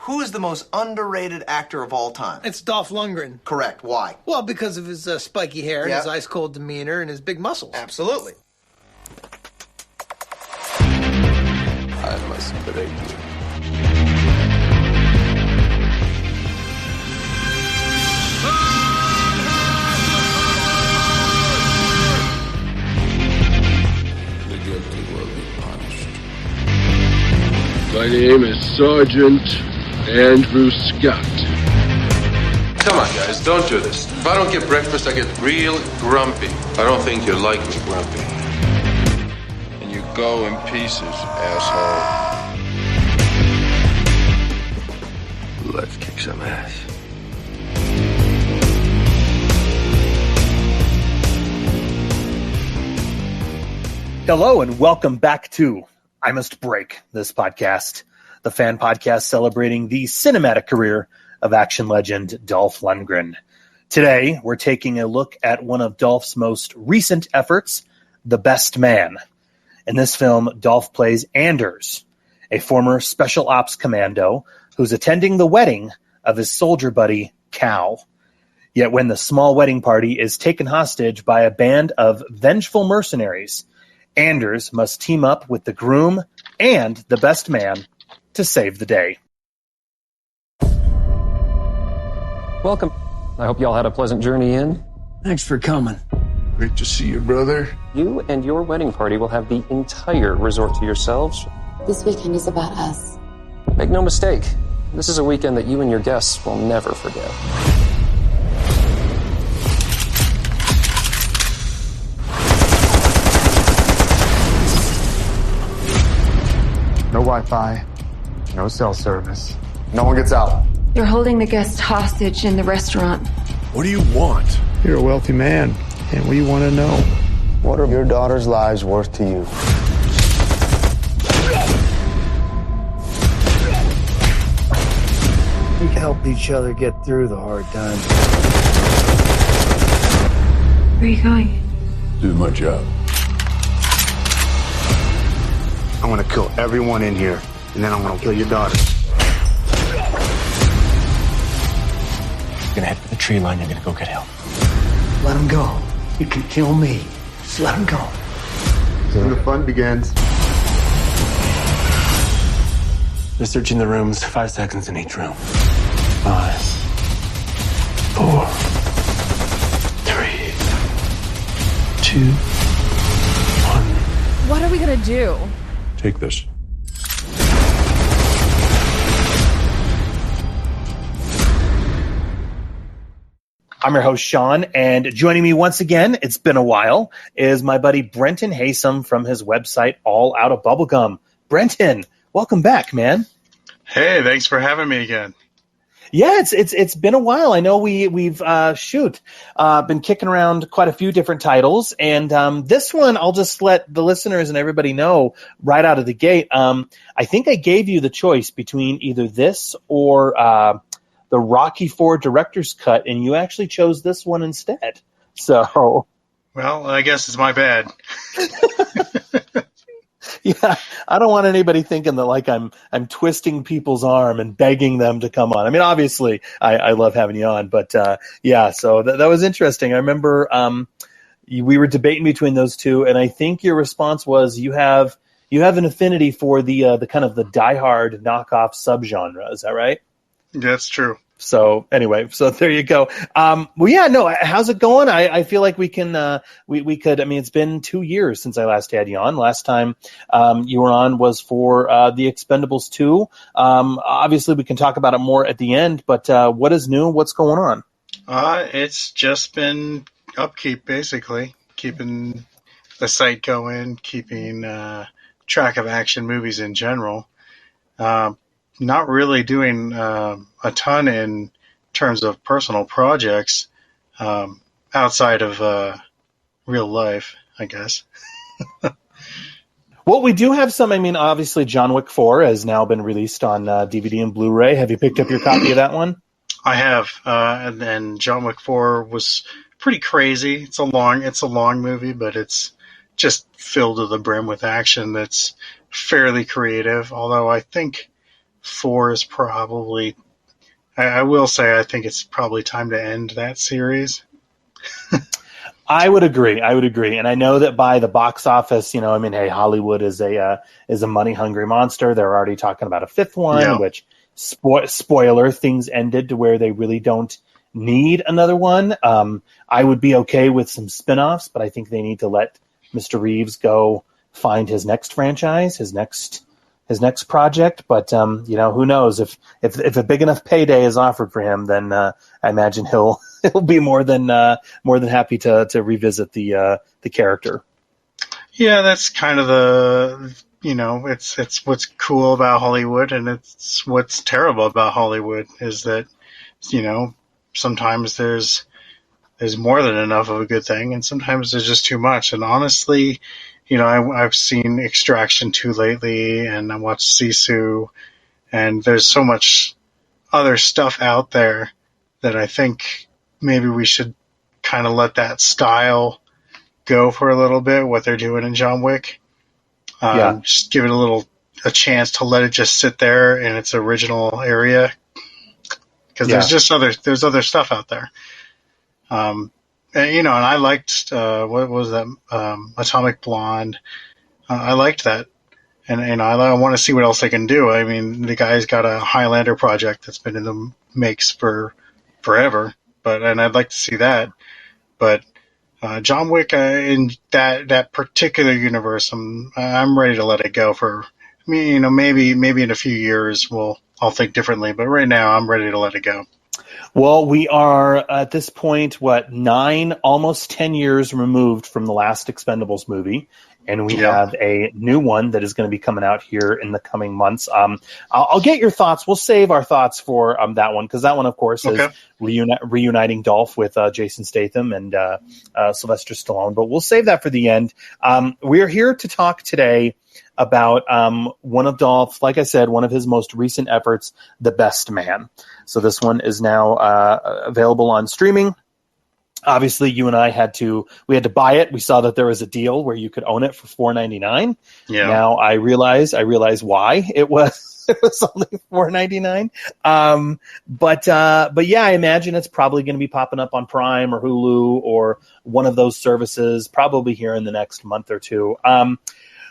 Who is the most underrated actor of all time? It's Dolph Lundgren. Correct. Why? Well, because of his spiky hair, and his ice-cold demeanor, and his big muscles. Absolutely. I must break you. The guilty will be punished. My name is Sergeant Andrew Scott. Come on, guys, don't do this. If I don't get breakfast, I get real grumpy. I don't think you like me grumpy. And you go in pieces, asshole. Let's kick some ass. Hello and welcome back to I Must Break, this podcast, the fan podcast celebrating the cinematic career of action legend Dolph Lundgren. Today, we're taking a look at one of Dolph's most recent efforts, The Best Man. In this film, Dolph plays Anders, a former special ops commando who's attending the wedding of his soldier buddy, Cal. Yet when the small wedding party is taken hostage by a band of vengeful mercenaries, Anders must team up with the groom and the best man to save the day. Welcome. I hope you all had a pleasant journey in. Thanks for coming. Great to see you, brother. You and your wedding party will have the entire resort to yourselves. This weekend is about us. Make no mistake, this is a weekend that you and your guests will never forget. No Wi-Fi, no cell service. No one gets out. You're holding the guests hostage in the restaurant. What do you want? You're a wealthy man, and we want to know. What are your daughter's lives worth to you? We can help each other get through the hard times. Where are you going? Do my job. I'm gonna kill everyone in here, and then I'm gonna kill your daughter. You're gonna head for the tree line, you're gonna go get help. Let him go. You can kill me. Just let him go. Then the fun begins. They're searching the rooms, 5 seconds in each room. 5, 4, 3, 2, 1. What are we gonna do? Take this. I'm your host, Sean, and joining me once again, it's been a while, is my buddy Brenton Haysom from his website, All Out of Bubblegum. Brenton, welcome back, man. Hey, thanks for having me again. Yeah, it's been a while. I know we've been kicking around quite a few different titles, and this one I'll just let the listeners and everybody know right out of the gate. I think I gave you the choice between either this or the Rocky IV director's cut, and you actually chose this one instead. So, well, I guess it's my bad. Yeah, I don't want anybody thinking that like I'm twisting people's arm and begging them to come on. I mean, obviously, I love having you on, but yeah, so that was interesting. I remember we were debating between those two, and I think your response was you have an affinity for the kind of the Die Hard knockoff subgenre. Is that right? That's true. So anyway, so there you go. Well, yeah, no, how's it going? I feel like we can, we could, I mean, it's been 2 years since I last had you on. Last time, you were on was for, The Expendables 2. Obviously we can talk about it more at the end, but, what is new? What's going on? It's just been upkeep, basically. Keeping the site going, keeping, track of action movies in general. Not really doing a ton in terms of personal projects outside of real life, I guess. Well, we do have some. I mean, obviously, John Wick 4 has now been released on DVD and Blu-ray. Have you picked up your copy of that one? I have, and then John Wick 4 was pretty crazy. It's a long movie, but it's just filled to the brim with action that's fairly creative. Although I think 4 is probably. I will say I think it's probably time to end that series. I would agree, and I know that by the box office, you know, I mean, hey, Hollywood is a money hungry monster. They're already talking about a 5th one, which spoiler, things ended to where they really don't need another one. I would be okay with some spin-offs, but I think they need to let Mr. Reeves go find his next franchise, his next project. But you know, who knows if a big enough payday is offered for him, then I imagine he'll be more than happy to revisit the character. Yeah, that's kind of the, you know, it's what's cool about Hollywood, and it's what's terrible about Hollywood is that, you know, sometimes there's more than enough of a good thing, and sometimes there's just too much. And honestly, you know, I've seen Extraction 2 lately, and I watched Sisu, and there's so much other stuff out there that I think maybe we should kind of let that style go for a little bit, what they're doing in John Wick. Just give it a chance to let it just sit there in its original area. Because there's other stuff out there. And, you know, and I liked, what was that, Atomic Blonde. I liked that. And I want to see what else they can do. I mean, the guy's got a Highlander project that's been in the makes for forever, and I'd like to see that. But John Wick in that particular universe, I'm ready to let it go. For I mean, you know, maybe in a few years I'll think differently, but right now I'm ready to let it go. Well, we are at this point, 9, almost 10 years removed from the last Expendables movie, and we have a new one that is going to be coming out here in the coming months. I'll get your thoughts. We'll save our thoughts for that one, because that one, of course, is reuniting Dolph with Jason Statham and Sylvester Stallone, but we'll save that for the end. We're here to talk today about one of Dolph's, like I said, one of his most recent efforts, The Best Man. So this one is now available on streaming. Obviously, you and I had to buy it. We saw that there was a deal where you could own it for $4.99. Yeah. Now I realize why it was only $4.99. But yeah, I imagine it's probably going to be popping up on Prime or Hulu or one of those services probably here in the next month or two.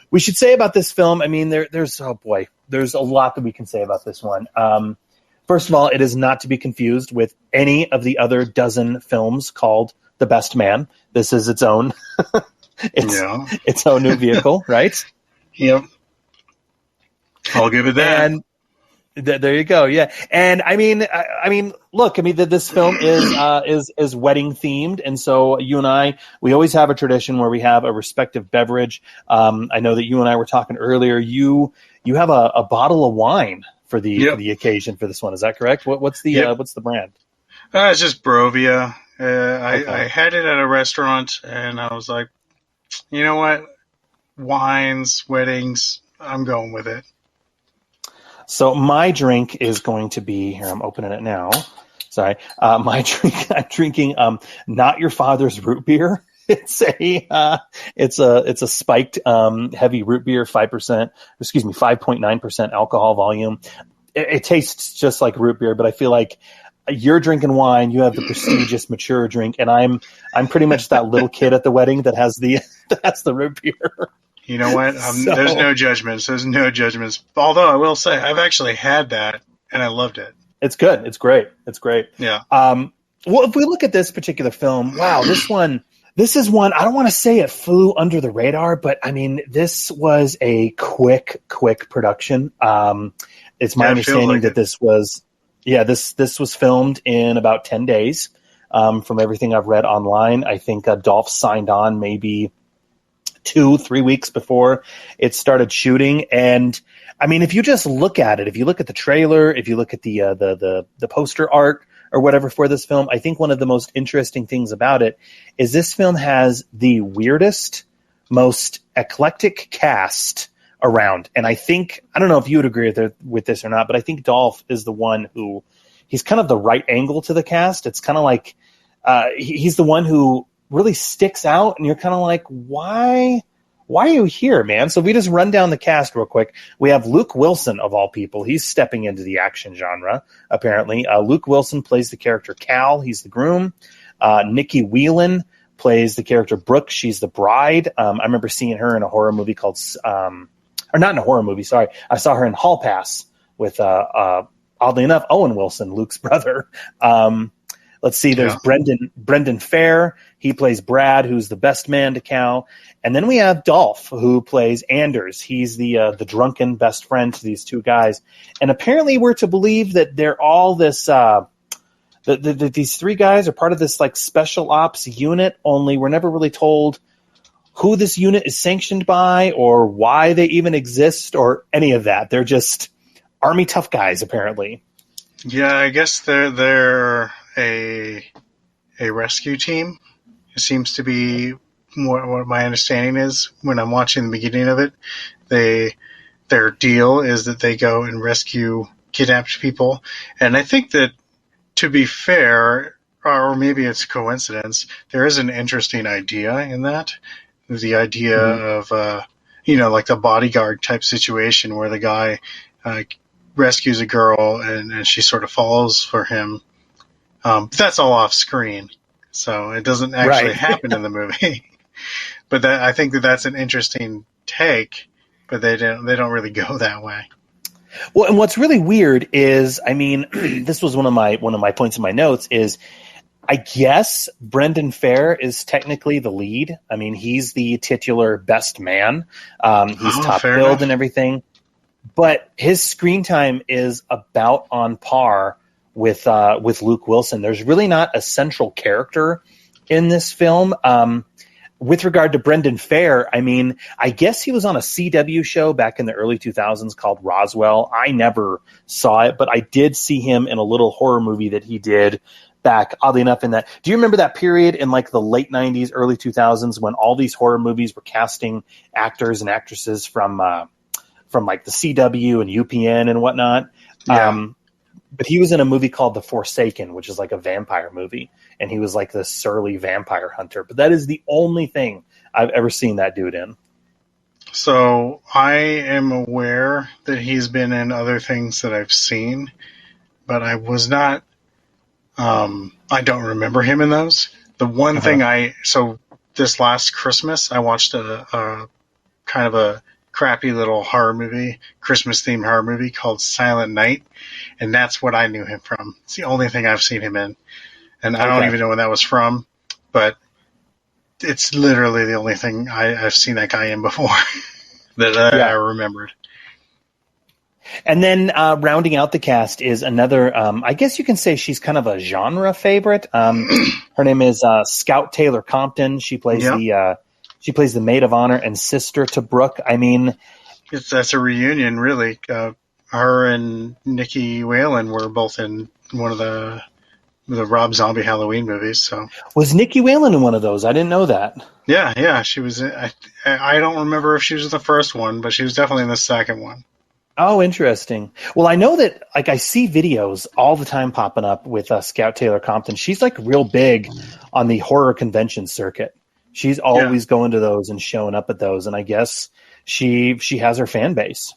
We should say about this film, I mean, there's a lot that we can say about this one. First of all, it is not to be confused with any of the other dozen films called The Best Man. This is its own, its own new vehicle, right? Yep. I'll give it that. And there you go. Yeah. And I mean, look, this film is wedding themed. And so you and I, we always have a tradition where we have a respective beverage. I know that you and I were talking earlier. You have a bottle of wine for the occasion for this one. Is that correct? What's the brand? It's just Brovia. I had it at a restaurant and I was like, you know what? Wines, weddings, I'm going with it. So my drink is going to be, here, I'm opening it now. Sorry. My drink, I'm drinking Not Your Father's root beer. It's a spiked heavy root beer, 5.9% alcohol volume. It tastes just like root beer, but I feel like you're drinking wine, you have the prestigious mature drink, and I'm pretty much that little kid at the wedding that has the root beer. You know what? There's no judgments. There's no judgments. Although I will say I've actually had that and I loved it. It's good. It's great. Yeah. Well, if we look at this particular film, wow, this is one, I don't want to say it flew under the radar, but I mean, this was a quick production. It's my understanding that this was filmed in about 10 days. From everything I've read online, I think Dolph signed on maybe 2-3 weeks before it started shooting. And I mean, if you just look at it, if you look at the trailer, if you look at the poster art or whatever for this film, I think one of the most interesting things about it is this film has the weirdest, most eclectic cast around. And I don't know if you would agree with this or not, but I think Dolph is the one who, he's kind of the right angle to the cast. It's kind of like he's the one who really sticks out, and you're kind of like, why why are you here, man? So we just run down the cast real quick. We have Luke Wilson, of all people. He's stepping into the action genre, apparently. Luke Wilson plays the character Cal. He's the groom. Nikki Whelan plays the character Brooke. She's the bride. I remember seeing her in a horror movie called, or not in a horror movie, sorry. I saw her in Hall Pass with, oddly enough, Owen Wilson, Luke's brother. Let's see, there's Brendan Fair. He plays Brad, who's the best man to Cal. And then we have Dolph, who plays Anders. He's the drunken best friend to these two guys. And apparently we're to believe that they're all this these three guys are part of this like special ops unit, only we're never really told who this unit is sanctioned by or why they even exist or any of that. They're just army tough guys, apparently. Yeah, I guess they're a rescue team. It seems to be what my understanding is when I'm watching the beginning of it. Their deal is that they go and rescue kidnapped people. And I think that, to be fair, or maybe it's coincidence, there is an interesting idea in that. The idea of, like the bodyguard type situation where the guy rescues a girl and she sort of falls for him. That's all off screen, so it doesn't actually happen in the movie. But I think that's an interesting take, but they don't really go that way. Well, and what's really weird is, I mean, this was one of my points in my notes is, I guess Brendan Fair is technically the lead. I mean, he's the titular best man. He's top billed and everything, but his screen time is about on par with Luke Wilson. There's really not a central character in this film. With regard to Brendan Fair, I mean, I guess he was on a CW show back in the early 2000s called Roswell. I never saw it, but I did see him in a little horror movie that he did back, oddly enough, in that. Do you remember that period in like the late 90s, early 2000s when all these horror movies were casting actors and actresses from like the CW and UPN and whatnot? Yeah. But he was in a movie called The Forsaken, which is like a vampire movie. And he was like this surly vampire hunter. But that is the only thing I've ever seen that dude in. So I am aware that he's been in other things that I've seen, but I was not, I don't remember him in those. The one thing so this last Christmas, I watched a kind of a crappy little horror movie, Christmas-themed horror movie called Silent Night, and that's what I knew him from. It's the only thing I've seen him in, and I don't even know when that was from, but it's literally the only thing I've seen that guy in before that I remembered. And then rounding out the cast is another, I guess you can say she's kind of a genre favorite. Her name is Scout Taylor Compton. She plays she plays the maid of honor and sister to Brooke. I mean, that's a reunion, really. Her and Nikki Whelan were both in one of the Rob Zombie Halloween movies. So was Nikki Whelan in one of those? I didn't know that. Yeah, she was. I don't remember if she was in the first one, but she was definitely in the second one. Oh, interesting. Well, I know that, like, I see videos all the time popping up with Scout Taylor Compton. She's like real big on the horror convention circuit. She's always going to those and showing up at those, and I guess she has her fan base.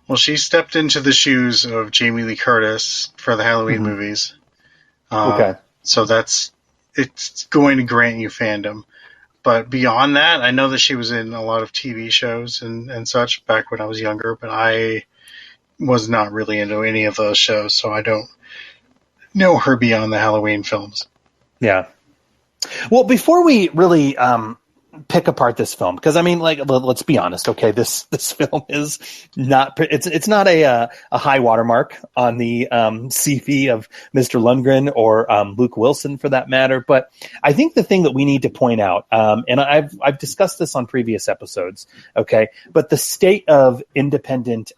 Well, she stepped into the shoes of Jamie Lee Curtis for the Halloween movies. So it's going to grant you fandom. But beyond that, I know that she was in a lot of TV shows and such back when I was younger, but I was not really into any of those shows, so I don't know her beyond the Halloween films. Yeah. Well, before we really pick apart this film, because I mean, like, let's be honest, okay, this film is not it's not a high watermark on the CV of Mr. Lundgren or Luke Wilson for that matter. But I think the thing that we need to point out, and I've discussed this on previous episodes, okay, but the state of independent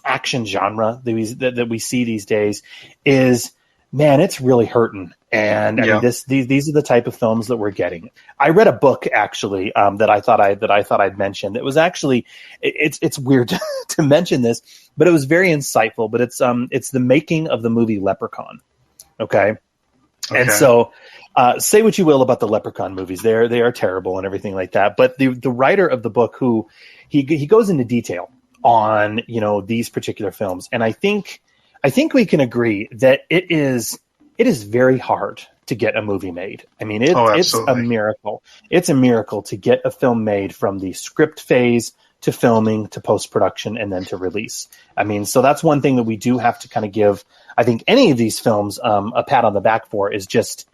action genre that we see these days is, man, it's really hurting. And I mean, these are the type of films that we're getting. I read a book actually that I thought I'd mention. It was actually it's weird to mention this, but it was very insightful. But it's the making of the movie Leprechaun. Okay, Okay. And so, say what you will about the Leprechaun movies, they are terrible and everything like that. But the writer of the book, who he goes into detail on, you know, these particular films, and I think we can agree that it is very hard to get a movie made. I mean, it's a miracle. It's a miracle to get a film made from the script phase to filming to post-production and then to release. I mean, so that's one thing that we do have to kind of give, I think, any of these films a pat on the back for, is just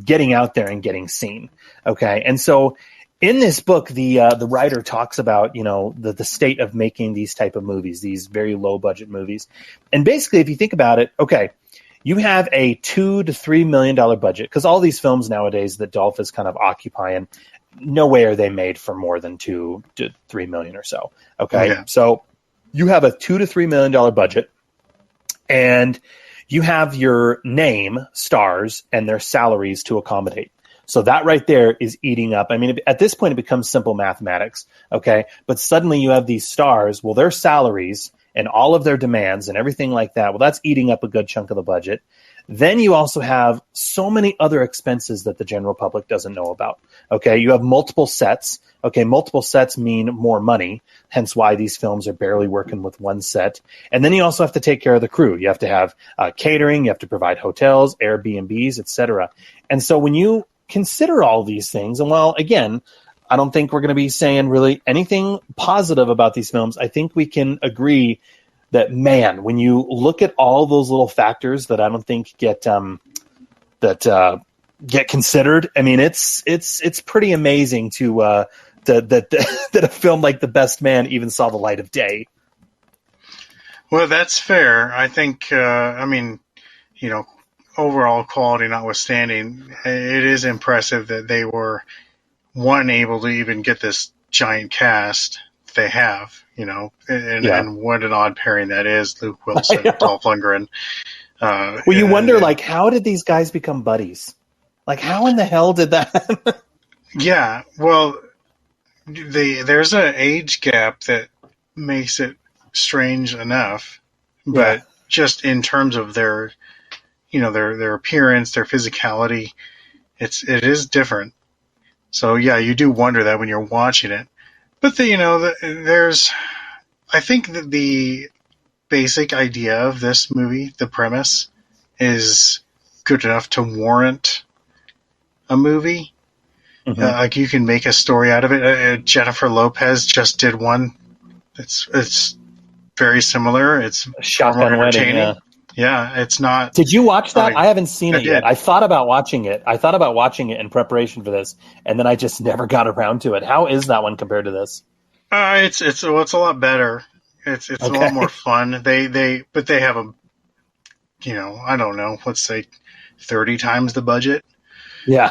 getting out there and getting seen. Okay. And so in this book, the writer talks about, you know, the state of making these type of movies, these very low budget movies. And basically, if you think about it, okay, you have a $2 to $3 million budget, because all these films nowadays that Dolph is kind of occupying, no way are they made for more than $2 to $3 million or so. Okay. Yeah. So you have a $2 to $3 million budget, and you have your name, stars, and their salaries to accommodate. So that right there is eating up. I mean, at this point, it becomes simple mathematics. Okay. But suddenly you have these stars. Well, their salaries and all of their demands and everything like that, well, that's eating up a good chunk of the budget. Then you also have so many other expenses that the general public doesn't know about. Okay, you have multiple sets. Okay, multiple sets mean more money, hence why these films are barely working with one set. And then you also have to take care of the crew. You have to have catering, you have to provide hotels, Airbnbs, etc. And so when you consider all these things, and well, again, I don't think we're going to be saying really anything positive about these films. I think we can agree that, man, when you look at all those little factors that I don't think get considered, I mean, it's pretty amazing that a film like The Best Man even saw the light of day. Well, that's fair. I think, I mean, you know, overall quality notwithstanding, it is impressive that they were, one, able to even get this giant cast they have, you know, and what an odd pairing that is, Luke Wilson, Dolph Lundgren. Well, you wonder, like, how did these guys become buddies? Like, how in the hell did that? Yeah, well, there's an age gap that makes it strange enough, but just in terms of their, you know, their appearance, their physicality, it is different. So yeah, you do wonder that when you're watching it. But I think that the basic idea of this movie, the premise, is good enough to warrant a movie. Mm-hmm. Like, you can make a story out of it. Jennifer Lopez just did one. It's very similar. It's Shotgun Wedding. Yeah, it's not. Did you watch that? I haven't seen it yet. I thought about watching it. In preparation for this, and then I just never got around to it. How is that one compared to this? It's a lot better. It's a lot more fun. They have a, you know, I don't know, let's say 30 times the budget. Yeah.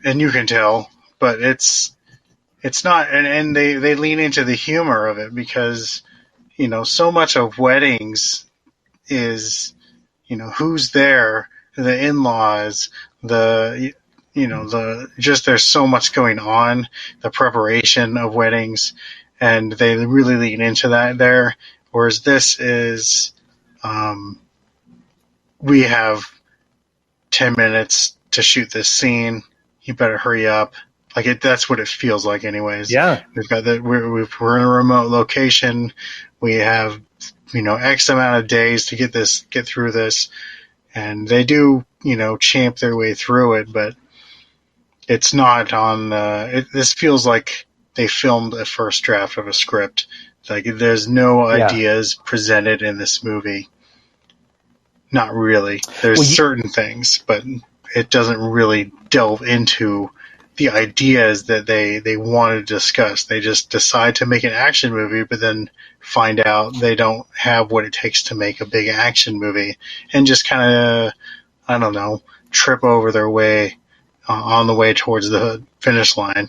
And you can tell, but it's not, and they lean into the humor of it, because, you know, so much of weddings is, you know, who's there, the in-laws, there's so much going on, the preparation of weddings, and they really lean into that there. Whereas this is, we have 10 minutes to shoot this scene. You better hurry up. Like, that's what it feels like anyways. Yeah. We've got we're in a remote location. We have, you know, X amount of days to get through this. And they do, you know, champ their way through it, but it's not on, this feels like they filmed a first draft of a script. Like, there's no ideas presented in this movie. Not really. There's certain things, but it doesn't really delve into the ideas that they want to discuss. They just decide to make an action movie, but then find out they don't have what it takes to make a big action movie, and just kind of, I don't know, trip over their way on the way towards the finish line.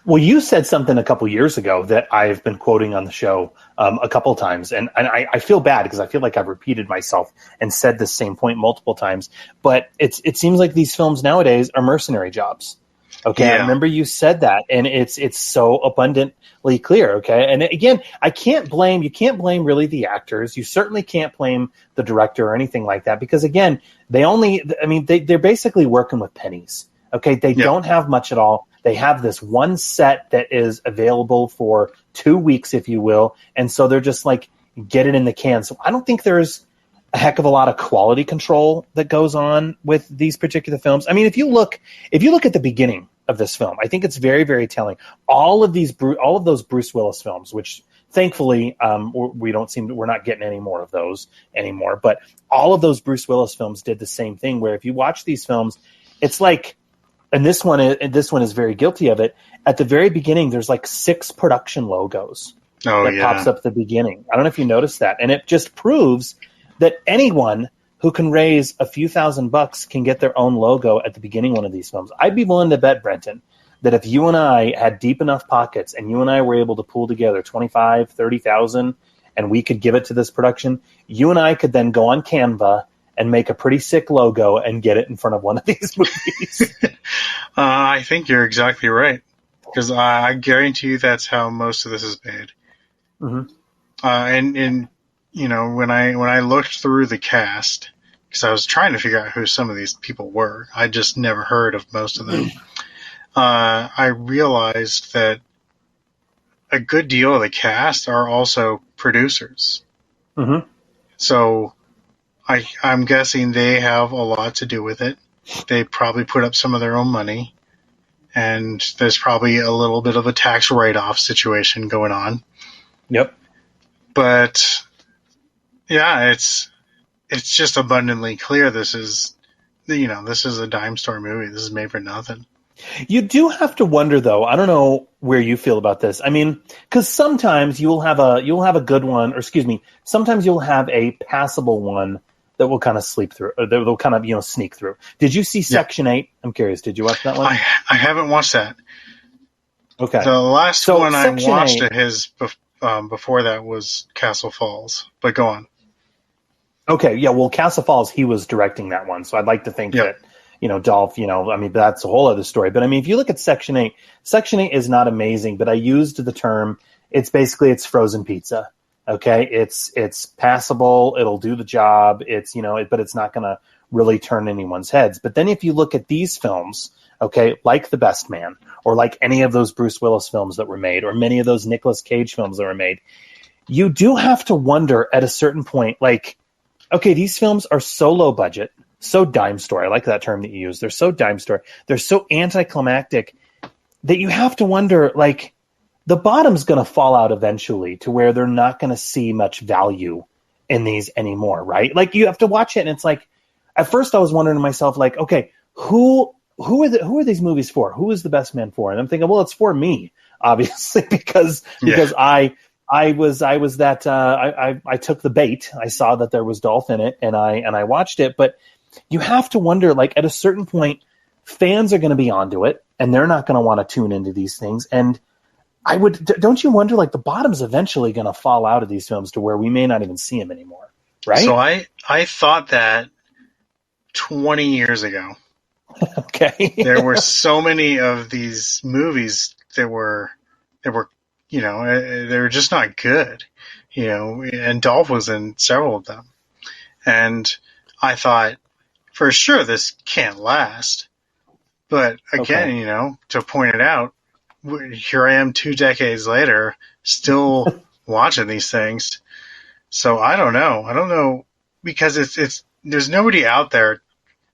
Well, you said something a couple years ago that I've been quoting on the show a couple times, and I feel bad because I feel like I've repeated myself and said the same point multiple times. But it seems like these films nowadays are mercenary jobs. Okay, I remember you said that, and it's so abundantly clear. Okay, and again, you can't blame really the actors. You certainly can't blame the director or anything like that, because again, they're basically working with pennies. Okay, they don't have much at all. They have this one set that is available for 2 weeks, if you will, and so they're just like, get it in the can. So I don't think there's a heck of a lot of quality control that goes on with these particular films. I mean, if you look at the beginning of this film, I think it's very, very telling. All of those Bruce Willis films, which thankfully we're not getting any more of those anymore, but all of those Bruce Willis films did the same thing, where if you watch these films, it's like, and this one is very guilty of it. At the very beginning, there's like 6 production logos pops up at the beginning. I don't know if you noticed that, and it just proves that anyone who can raise a few $1,000s can get their own logo at the beginning of one of these films. I'd be willing to bet, Brenton, that if you and I had deep enough pockets and you and I were able to pull together $25,000, $30,000, and we could give it to this production, you and I could then go on Canva and make a pretty sick logo and get it in front of one of these movies. I think you're exactly right, because I guarantee you that's how most of this is made. Mm-hmm. And you know, when I looked through the cast, because I was trying to figure out who some of these people were, I just never heard of most of them. I realized that a good deal of the cast are also producers. Mm-hmm. So I'm guessing they have a lot to do with it. They probably put up some of their own money, and there's probably a little bit of a tax write-off situation going on. Yep. But yeah, it's just abundantly clear this is a dime store movie. This is made for nothing. You do have to wonder, though. I don't know where you feel about this. I mean, because sometimes you'll have a good one, or excuse me, sometimes you'll have a passable one that will kind of sleep through, or that will kind of sneak through. Did you see Section 8? I'm curious. Did you watch that one? I haven't watched that. Okay. The last one I watched 8, of his before that was Castle Falls. But go on. Okay, yeah. Well, Castle Falls, he was directing that one, so I'd like to think that. Dolph, I mean, that's a whole other story. But I mean, if you look at Section 8, Section 8 is not amazing, but I used the term, it's frozen pizza. Okay. It's passable. It'll do the job. But it's not going to really turn anyone's heads. But then if you look at these films, okay, like The Best Man, or like any of those Bruce Willis films that were made, or many of those Nicolas Cage films that were made, you do have to wonder at a certain point, like, okay, these films are so low budget, so dime store. I like that term that you use. They're so dime store. They're so anticlimactic that you have to wonder, like, the bottom's going to fall out eventually to where they're not going to see much value in these anymore, right? Like, you have to watch it, and it's like, at first I was wondering to myself, like, okay, who are these movies for? Who is The Best Man for? And I'm thinking, well, it's for me, obviously, because I took the bait. I saw that there was Dolph in it, and I watched it. But you have to wonder, like, at a certain point, fans are going to be onto it, and they're not going to want to tune into these things. And don't you wonder, like, the bottom's eventually going to fall out of these films to where we may not even see them anymore, right? So I thought that 20 years ago. Okay. There were so many of these movies that were they were just not good, and Dolph was in several of them. And I thought, for sure, this can't last. But again, to point it out, here I am 2 decades later, still watching these things. So I don't know. I don't know, because there's nobody out there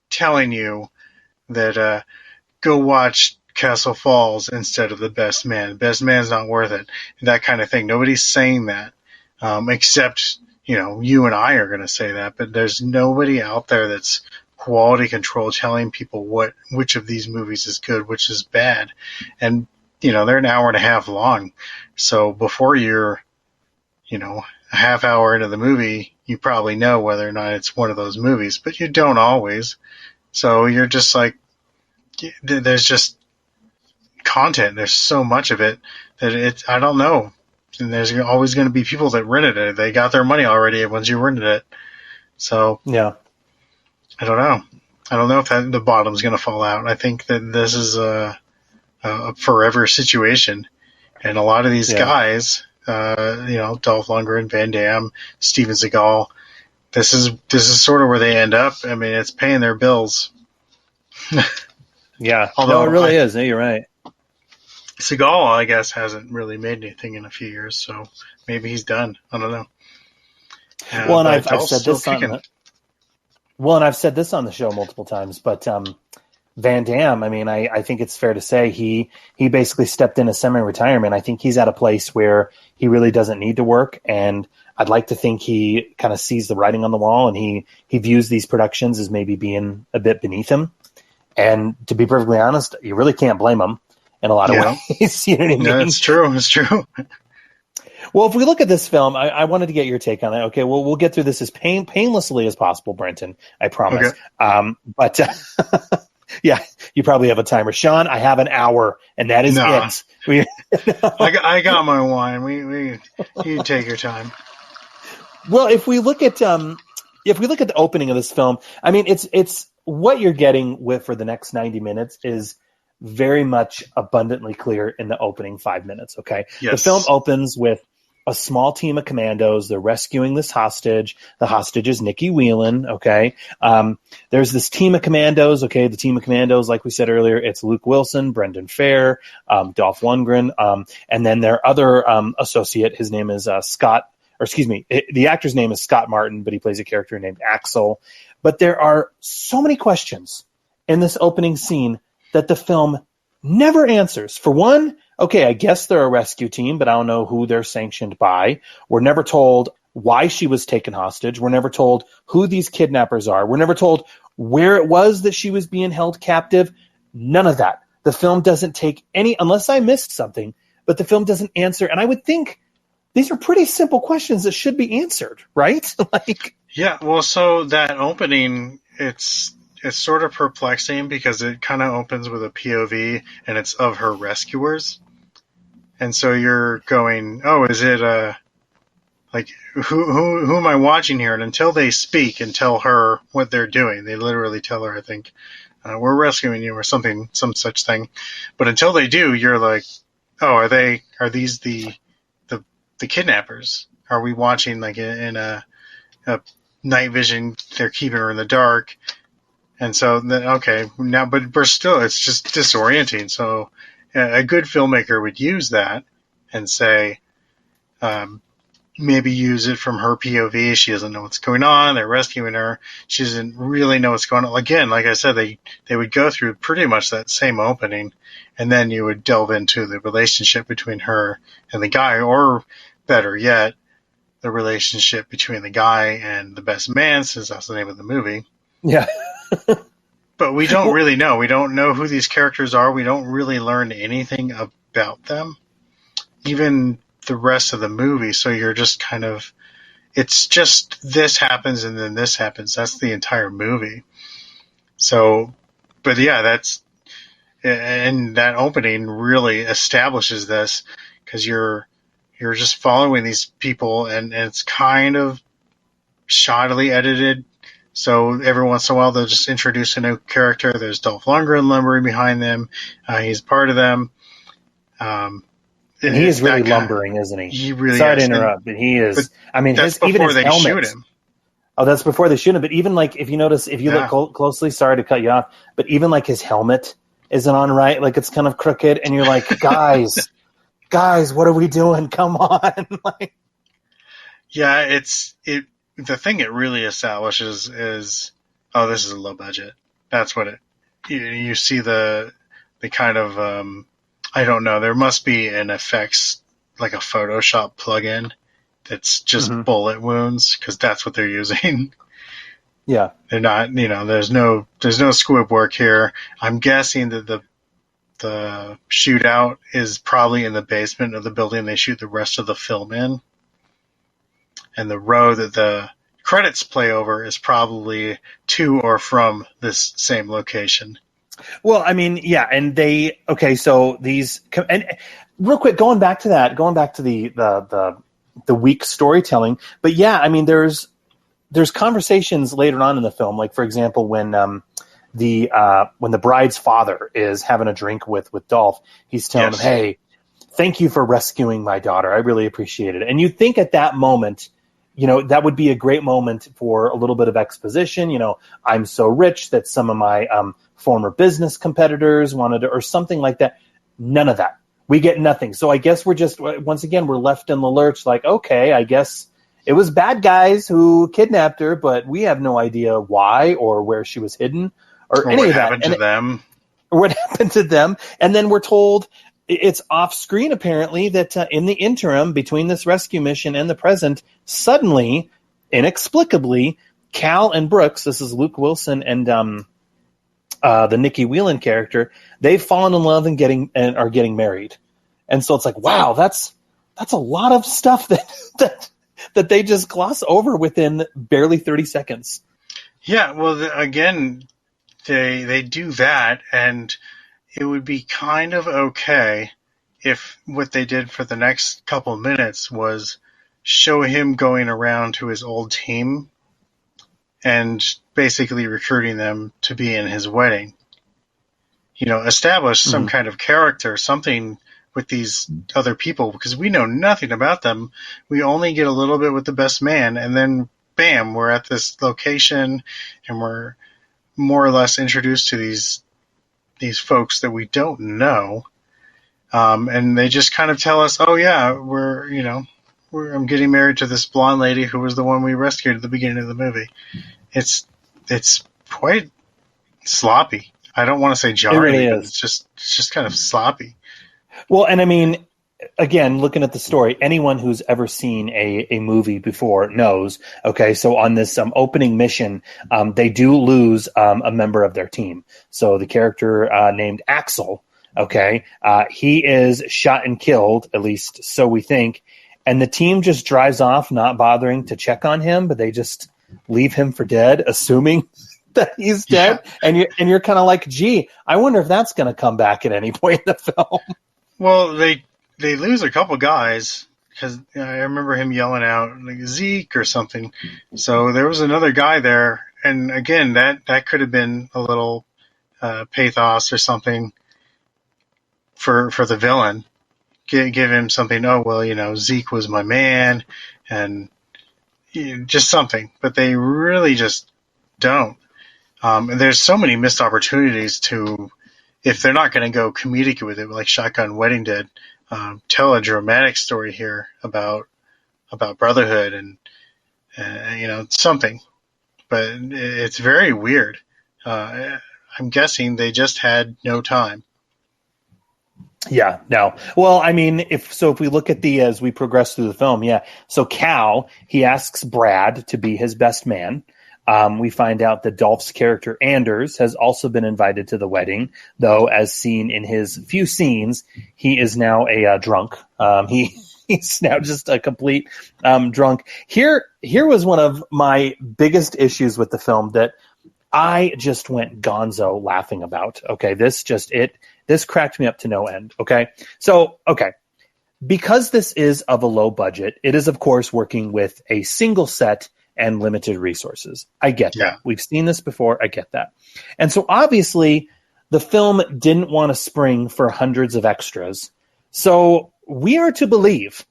telling you that go watch Castle Falls instead of The Best Man. Best Man's not worth it. That kind of thing. Nobody's saying that, except you and I are going to say that. But there's nobody out there that's quality control telling people which of these movies is good, which is bad. And they're an hour and a half long. So before you're a half hour into the movie, you probably know whether or not it's one of those movies, but you don't always. So you're just like, there's just content. There's so much of it that I don't know. And there's always going to be people that rented it. They got their money already once you rented it. So yeah, I don't know. I don't know if the bottom's going to fall out. I think that this is a forever situation. And a lot of these guys, Dolph Lundgren, Van Damme, Steven Seagal, this is sort of where they end up. I mean, it's paying their bills. Yeah. Although it really is. No, you're right. Seagal, I guess, hasn't really made anything in a few years, so maybe he's done. I don't know. Well, and I've said this on the show multiple times, but Van Damme, I mean, I think it's fair to say he basically stepped into semi-retirement. I think he's at a place where he really doesn't need to work, and I'd like to think he kind of sees the writing on the wall, and he views these productions as maybe being a bit beneath him. And to be perfectly honest, you really can't blame him in a lot of ways. You know what I mean? No, it's true. It's true. Well, if we look at this film, I wanted to get your take on it. Okay, well, we'll get through this as painlessly as possible, Brenton. I promise. Okay. But yeah, you probably have a timer. Sean, I have an hour, and that is it. I got my wine. You take your time. Well, if we look at the opening of this film, I mean, it's what you're getting with for the next 90 minutes is very much abundantly clear in the opening 5 minutes. Okay. Yes. The film opens with a small team of commandos. They're rescuing this hostage. The hostage is Nikki Whelan. Okay. There's this team of commandos. Okay. The team of commandos, like we said earlier, it's Luke Wilson, Brendan Fair, Dolph Lundgren. And then their other associate, his name is the actor's name is Scott Martin, but he plays a character named Axel. But there are so many questions in this opening scene that the film never answers. For one, okay, I guess they're a rescue team, but I don't know who they're sanctioned by. We're never told why she was taken hostage. We're never told who these kidnappers are. We're never told where it was that she was being held captive. None of that. The film doesn't take any, unless I missed something, but the film doesn't answer. And I would think these are pretty simple questions that should be answered, right? Yeah, well, so that opening, it's sort of perplexing because it kind of opens with a POV and it's of her rescuers. And so you're going, oh, is it who am I watching here? And until they speak and tell her what they're doing, they literally tell her, I think, we're rescuing you or something, some such thing. But until they do, you're like, oh, are these the kidnappers? Are we watching like in a night vision? They're keeping her in the dark. And so, okay, now, but we're still, it's just disorienting. So a good filmmaker would use that and say, maybe use it from her POV. She doesn't know what's going on. They're rescuing her. She doesn't really know what's going on. Again, like I said, they would go through pretty much that same opening, and then you would delve into the relationship between her and the guy, or better yet, the relationship between the guy and the best man, since that's the name of the movie. Yeah. But we don't really know. We don't know who these characters are. We don't really learn anything about them, even the rest of the movie. So you're just kind of, it's just this happens and then this happens. That's the entire movie. So, but yeah, and that opening really establishes this, because you're just following these people, and it's kind of shoddily edited. So every once in a while, they'll just introduce a new character. There's Dolph Lundgren lumbering behind them. He's part of them. And he is really lumbering, isn't he? He really Sorry is. to interrupt, but he is. But I mean, that's even before his they helmet. shoot him. Oh, that's before they shoot him. But even like, if you notice, if you look closely, sorry to cut you off, but even like his helmet isn't on right. Like it's kind of crooked, and you're like, guys, what are we doing? Come on. Yeah, the thing it really establishes is, oh, this is a low budget. That's what you see the kind of, I don't know, there must be an effects, like a Photoshop plugin that's just bullet wounds, because that's what they're using. Yeah. They're not, there's no squib work here. I'm guessing that the shootout is probably in the basement of the building they shoot the rest of the film in. And the row that the credits play over is probably to or from this same location. Well, I mean, yeah, and so these, and real quick, going back to the weak storytelling, but yeah, I mean, there's conversations later on in the film, like for example, when when the bride's father is having a drink with Dolph, he's telling him, "Hey, thank you for rescuing my daughter. I really appreciate it." And you think at that moment, that would be a great moment for a little bit of exposition. I'm so rich that some of my former business competitors wanted to, or something like that. None of that. We get nothing. So I guess we're just, once again, we're left in the lurch like, okay, I guess it was bad guys who kidnapped her, but we have no idea why or where she was hidden or any of that. What happened to them. Or what happened to them. And then we're told it's off screen, apparently, that in the interim between this rescue mission and the present, suddenly, inexplicably, Cal and Brooks, this is Luke Wilson and the Nikki Whelan character, they've fallen in love and are getting married. And so it's like, wow, that's a lot of stuff that they just gloss over within barely 30 seconds. Yeah, well, again, they do that, and it would be kind of okay if what they did for the next couple of minutes was show him going around to his old team and basically recruiting them to be in his wedding. Establish some kind of character, something with these other people, because we know nothing about them. We only get a little bit with the best man, and then bam, we're at this location and we're more or less introduced to these folks that we don't know. And they just kind of tell us, oh yeah, I'm getting married to this blonde lady who was the one we rescued at the beginning of the movie. It's quite sloppy. I don't want to say jarring, it really but it's just kind of sloppy. Well, and I mean, again, looking at the story, anyone who's ever seen a movie before knows, okay, so on this opening mission, they do lose a member of their team. So the character named Axel, okay, he is shot and killed, at least so we think, and the team just drives off, not bothering to check on him, but they just leave him for dead, assuming that he's dead. Yeah. And you're kind of like, gee, I wonder if that's going to come back at any point in the film. Well, they lose a couple guys because I remember him yelling out like Zeke or something. So there was another guy there, and again, that could have been a little pathos or something for the villain. Give him something. Oh well, Zeke was my man, and just something. But they really just don't. And there's so many missed opportunities to, if they're not going to go comedic with it, like Shotgun Wedding did, tell a dramatic story here about brotherhood and something. But it's very weird. I'm guessing they just had no time. Yeah, no. Well, I mean, if we look at as we progress through the film, yeah. So Cal, he asks Brad to be his best man. We find out that Dolph's character, Anders, has also been invited to the wedding, though, as seen in his few scenes, he is now a drunk. He's now just a complete drunk. Here was one of my biggest issues with the film that I just went gonzo laughing about. Okay, this cracked me up to no end. Okay, so, because this is of a low budget, it is, of course, working with a single set and limited resources. I get that. We've seen this before. I get that. And so obviously the film didn't want to spring for hundreds of extras. So we are to believe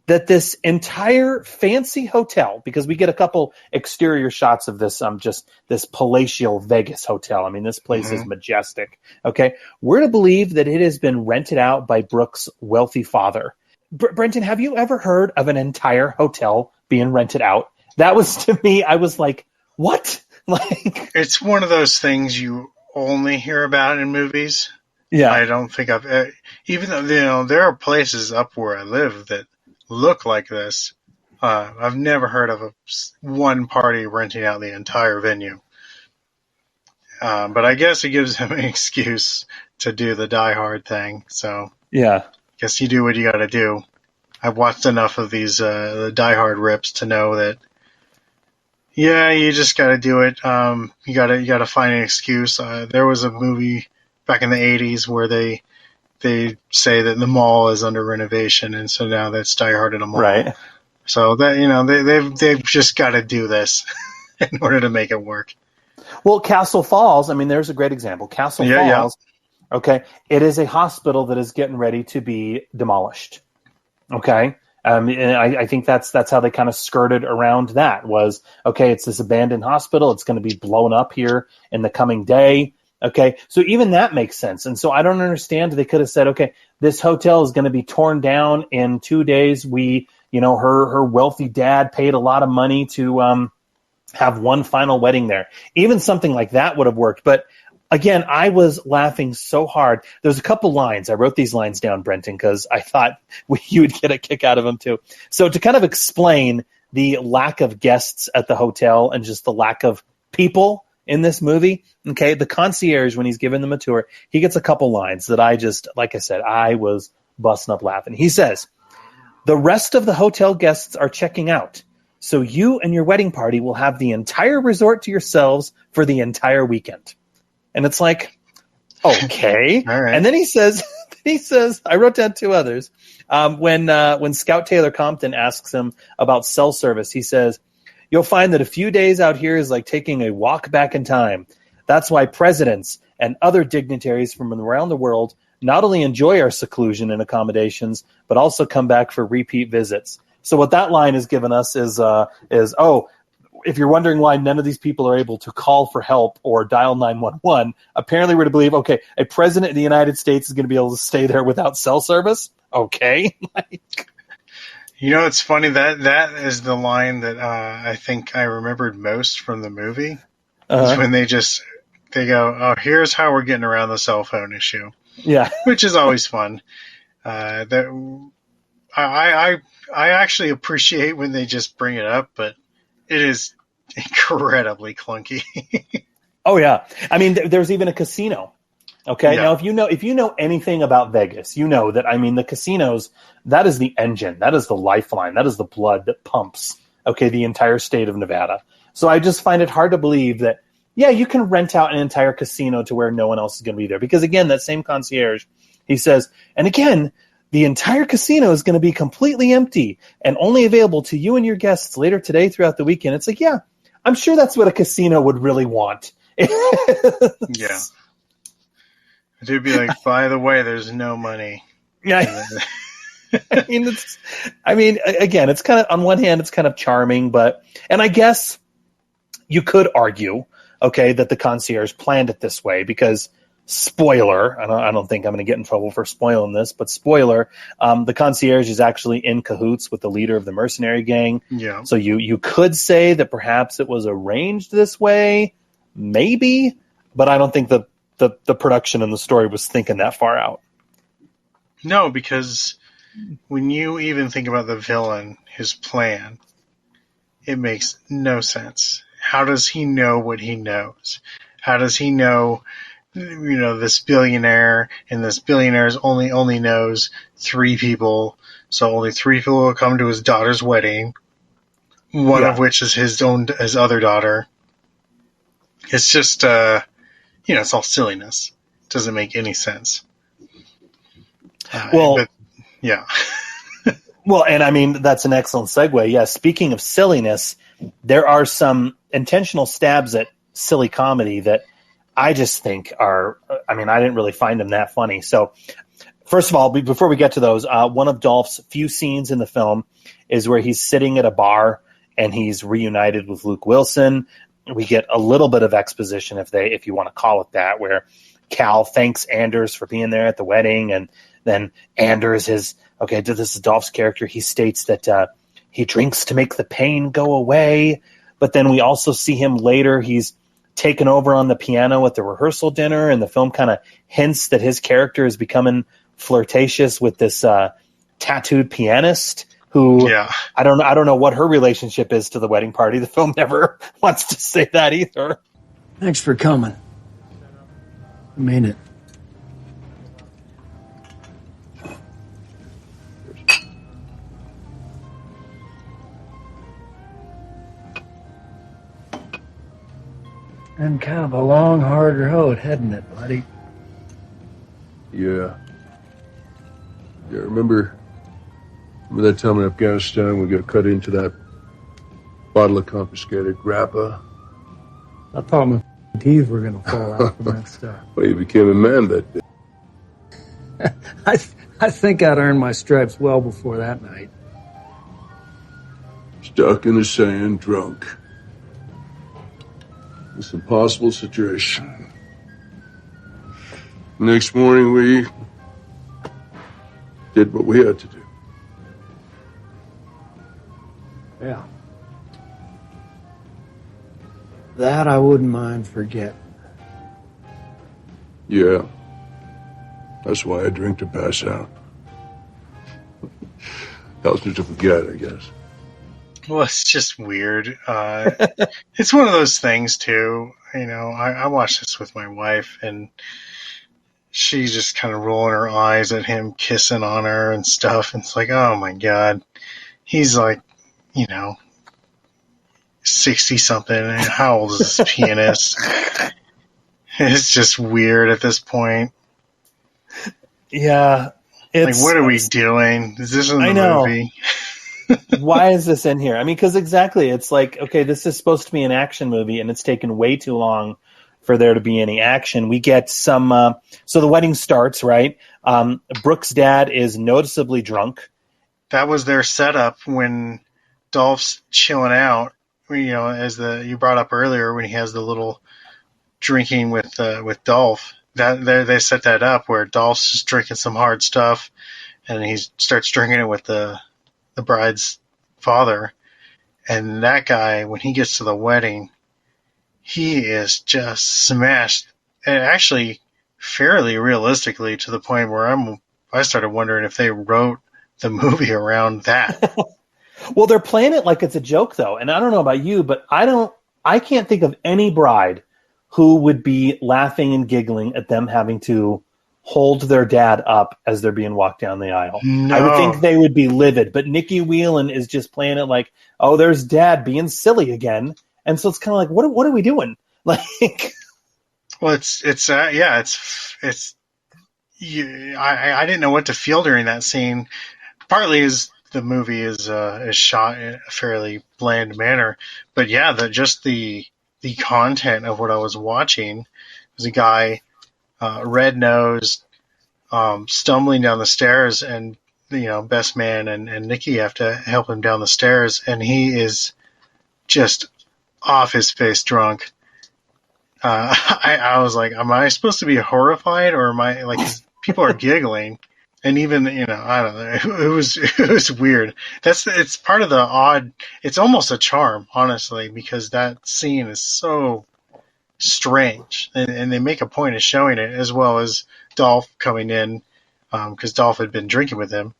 that this entire fancy hotel, because we get a couple exterior shots of this, just this palatial Vegas hotel. I mean, this place is majestic. Okay. We're to believe that it has been rented out by Brooks' wealthy father. Brenton, have you ever heard of an entire hotel being rented out? That was, to me, I was like, what? Like, it's one of those things you only hear about in movies. Yeah. I don't think even though, there are places up where I live that look like this. I've never heard of one party renting out the entire venue. But I guess it gives him an excuse to do the Die Hard thing. So yeah, guess you do what you got to do. I've watched enough of these the Die Hard rips to know that. Yeah, you just got to do it. You got to find an excuse. There was a movie back in the 80s where they say that the mall is under renovation, and so now that's Die Hard in a mall. Right. So that they've just got to do this in order to make it work. Well, Castle Falls, I mean, there's a great example. Castle Falls, okay, it is a hospital that is getting ready to be demolished. Okay? And I think that's how they kind of skirted around that was, okay, it's this abandoned hospital. It's going to be blown up here in the coming day. Okay, so even that makes sense. And so I don't understand. They could have said, okay, this hotel is going to be torn down in 2 days. Her wealthy dad paid a lot of money to have one final wedding there. Even something like that would have worked. But again, I was laughing so hard. There's a couple lines. I wrote these lines down, Brenton, because I thought you would get a kick out of them too. So to kind of explain the lack of guests at the hotel and just the lack of people in this movie, okay, the concierge, when he's giving them a tour, he gets a couple lines that I just, like I said, I was busting up laughing. He says, "The rest of the hotel guests are checking out, so you and your wedding party will have the entire resort to yourselves for the entire weekend." And it's like, okay. All right. And then he says, I wrote down two others. When Scout Taylor Compton asks him about cell service, he says, "You'll find that a few days out here is like taking a walk back in time. That's why presidents and other dignitaries from around the world not only enjoy our seclusion and accommodations, but also come back for repeat visits." So what that line has given us is if you're wondering why none of these people are able to call for help or dial 911, apparently we're to believe, okay, a president of the United States is going to be able to stay there without cell service? Okay. It's funny, that is the line that I think I remembered most from the movie. Is when they go, "Oh, here's how we're getting around the cell phone issue." Yeah. Which is always fun. That I actually appreciate when they just bring it up, but it is incredibly clunky. Oh yeah. I mean, there's even a casino. Okay. Yeah. Now, if you know anything about Vegas, you know that, I mean, the casinos, that is the engine, that is the lifeline, that is the blood that pumps, okay, the entire state of Nevada. So I just find it hard to believe that, yeah, you can rent out an entire casino to where no one else is going to be there. Because again, that same concierge, he says, and again, the entire casino is going to be completely empty and only available to you and your guests later today throughout the weekend. It's like, yeah, I'm sure that's what a casino would really want. Yeah. They'd be like, "By the way, there's no money." Yeah. I mean, again, it's kind of, on one hand, it's kind of charming, and I guess you could argue, okay, that the concierge planned it this way because, spoiler, I don't think I'm going to get in trouble for spoiling this, but spoiler, the concierge is actually in cahoots with the leader of the mercenary gang. Yeah. So you could say that perhaps it was arranged this way, maybe, but I don't think the production and the story was thinking that far out. No, because when you even think about the villain, his plan, it makes no sense. How does he know what he knows? How does he know, this billionaire, and this billionaire only knows 3 people, so only 3 people will come to his daughter's wedding, one of which is his other daughter. It's just, it's all silliness. It doesn't make any sense. Yeah. Well, and I mean, that's an excellent segue. Yeah, speaking of silliness, there are some intentional stabs at silly comedy that I just think are, I mean, I didn't really find them that funny. So, first of all, before we get to those, one of Dolph's few scenes in the film is where he's sitting at a bar and he's reunited with Luke Wilson. We get a little bit of exposition, if you want to call it that, where Cal thanks Anders for being there at the wedding, and then Anders this is Dolph's character. He states that he drinks to make the pain go away, but then we also see him later. He's taken over on the piano at the rehearsal dinner, and the film kind of hints that his character is becoming flirtatious with this tattooed pianist who, I don't know what her relationship is to the wedding party. The film never wants to say that either. Thanks for coming. I mean it. Been kind of a long, hard road, hadn't it, buddy? Yeah. Yeah, remember that time in Afghanistan we got cut into that bottle of confiscated grappa? I thought my teeth were going to fall out from that stuff. Well, you became a man that day. I think I'd earned my stripes well before that night. Stuck in the sand, drunk. This impossible situation. Next morning, we did what we had to do. Yeah. That I wouldn't mind forgetting. Yeah. That's why I drink to pass out. Helps me to forget, I guess. Well, it's just weird. It's one of those things, too. You know, I watched this with my wife, and she's just kind of rolling her eyes at him kissing on her and stuff. And it's like, oh, my God. He's like, 60-something. How old is this pianist? It's just weird at this point. Yeah. Like, what are we doing? Is this in the movie? Why is this in here? I mean, because exactly, it's like, okay, this is supposed to be an action movie, and it's taken way too long for there to be any action. We get some, so the wedding starts, right? Brooke's dad is noticeably drunk. That was their setup when Dolph's chilling out. As you brought up earlier, when he has the little drinking with Dolph, that they set that up where Dolph's just drinking some hard stuff, and he starts drinking it with the bride's father. And that guy, when he gets to the wedding, he is just smashed, and actually fairly realistically, to the point where I started wondering if they wrote the movie around that. Well, they're playing it like it's a joke, though, and I don't know about you, but I can't think of any bride who would be laughing and giggling at them having to hold their dad up as they're being walked down the aisle. No. I would think they would be livid, but Nikki Whelan is just playing it like, oh, there's dad being silly again. And so it's kind of like, what are we doing? Like, well, I didn't know what to feel during that scene. Partly is the movie is shot in a fairly bland manner, but yeah, the content of what I was watching was a guy, red-nosed, stumbling down the stairs, and best man and Nikki have to help him down the stairs, and he is just off his face drunk. I was like, am I supposed to be horrified, or am I like, people are giggling? And even, I don't know, it was weird. It's part of the odd, it's almost a charm, honestly, because that scene is so strange, and they make a point of showing it, as well as Dolph coming in, because Dolph had been drinking with him,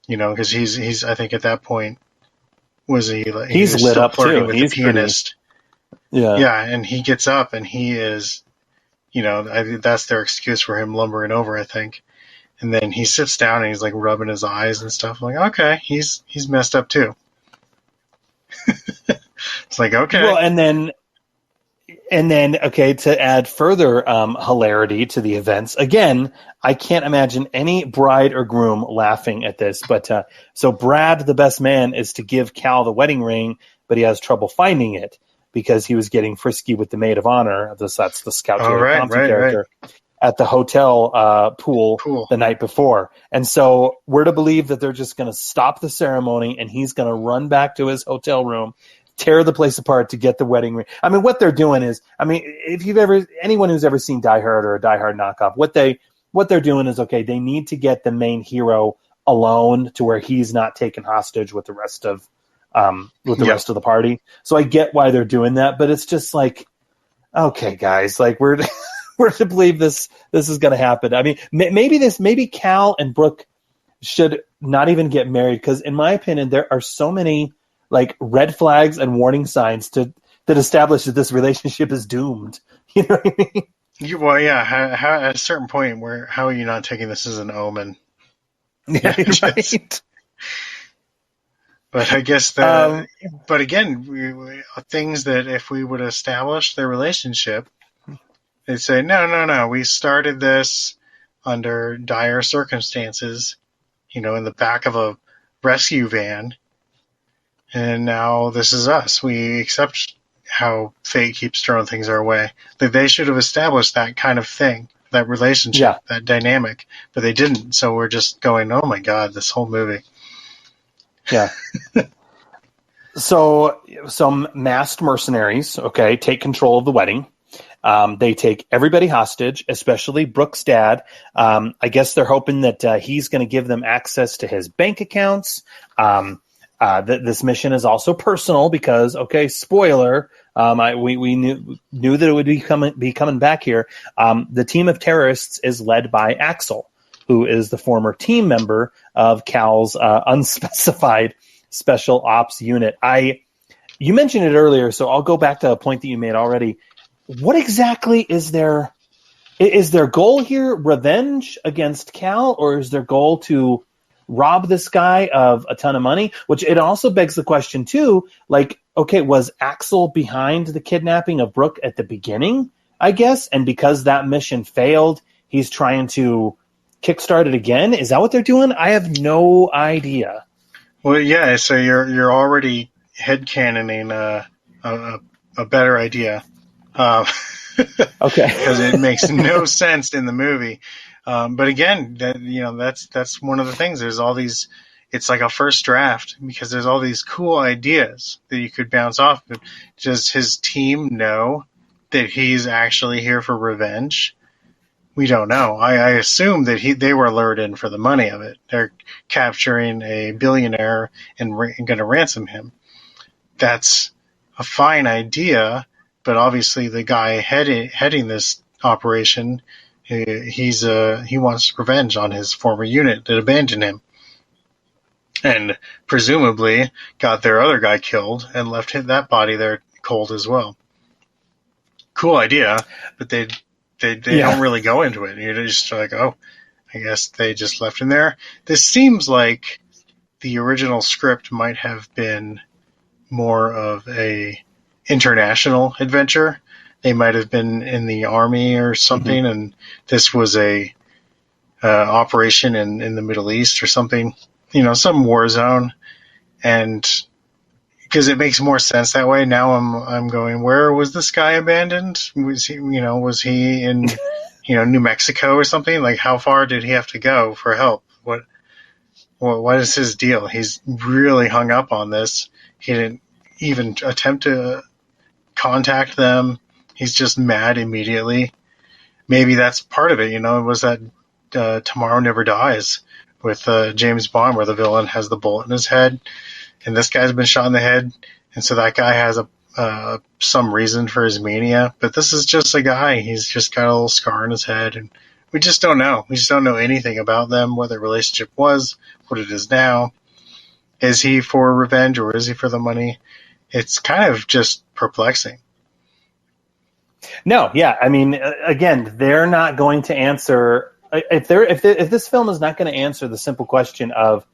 because he's I think at that point he's lit up too. With the pianist. Yeah, and he gets up and he is, that's their excuse for him lumbering over, I think. And then he sits down and he's like rubbing his eyes and stuff. I'm like, okay, he's messed up too. It's like, okay. Well, and then, okay, to add further hilarity to the events, again, I can't imagine any bride or groom laughing at this. But so Brad, the best man, is to give Cal the wedding ring, but he has trouble finding it because he was getting frisky with the maid of honor. That's the Scout character. Right. At the hotel pool the night before. And so we're to believe that they're just going to stop the ceremony and he's going to run back to his hotel room, tear the place apart to get the wedding ring. I mean, what they're doing is, if anyone who's ever seen Die Hard or a Die Hard knockoff, what they're doing is, okay, they need to get the main hero alone to where he's not taken hostage with the rest of rest of the party. So I get why they're doing that, but it's just like, okay, guys, like we're to believe this is going to happen. I mean, maybe Cal and Brooke should not even get married, because in my opinion, there are so many like red flags and warning signs that establish that this relationship is doomed. You know what I mean? Well, yeah. How, at a certain point, how are you not taking this as an omen? Yeah, right. But I guess but again, things that if we would establish their relationship, they'd say, no, we started this under dire circumstances, in the back of a rescue van, and now this is us. We accept how fate keeps throwing things our way. They should have established that kind of thing, that relationship, that dynamic, but they didn't. So we're just going, oh my God, this whole movie. Yeah. So some masked mercenaries, okay, take control of the wedding. They take everybody hostage, especially Brooke's dad. I guess they're hoping that he's going to give them access to his bank accounts. This mission is also personal because, okay, spoiler, we knew that it would be coming back here. The team of terrorists is led by Axel, who is the former team member of Cal's unspecified special ops unit. You mentioned it earlier, so I'll go back to a point that you made already. What exactly is their goal here? Revenge against Cal, or is their goal to rob this guy of a ton of money? Which it also begs the question too, like, okay, was Axel behind the kidnapping of Brooke at the beginning, I guess? And because that mission failed, he's trying to kickstart it again? Is that what they're doing? I have no idea. Well, yeah, so you're already headcanoning a better idea. Okay. Because it makes no sense in the movie. But again, that's one of the things. There's all these, it's like a first draft because there's all these cool ideas that you could bounce off. But does his team know that he's actually here for revenge? We don't know. I assume that they were lured in for the money of it. They're capturing a billionaire and going to ransom him. That's a fine idea, but obviously the guy heading this operation, he wants revenge on his former unit that abandoned him, and presumably got their other guy killed and left that body there cold as well. Cool idea, but they don't really go into it. You're just like, oh, I guess they just left him there. This seems like the original script might have been more of a international adventure. They might have been in the army or something, and this was a operation in the Middle East or something, some war zone. And because it makes more sense that way. Now I'm going, where was this guy abandoned? Was he in, New Mexico or something? Like, how far did he have to go for help? What is his deal? He's really hung up on this. He didn't even attempt to contact them. He's just mad immediately. Maybe that's part of it. It was that Tomorrow Never Dies with James Bond, where the villain has the bullet in his head, and this guy's been shot in the head, and so that guy has some reason for his mania. But this is just a guy. He's just got a little scar in his head, and we just don't know. We just don't know anything about them, what their relationship was, what it is now. Is he for revenge or is he for the money? It's kind of just perplexing. No, yeah. I mean, again, they're not going to answer if this film is not going to answer the simple question of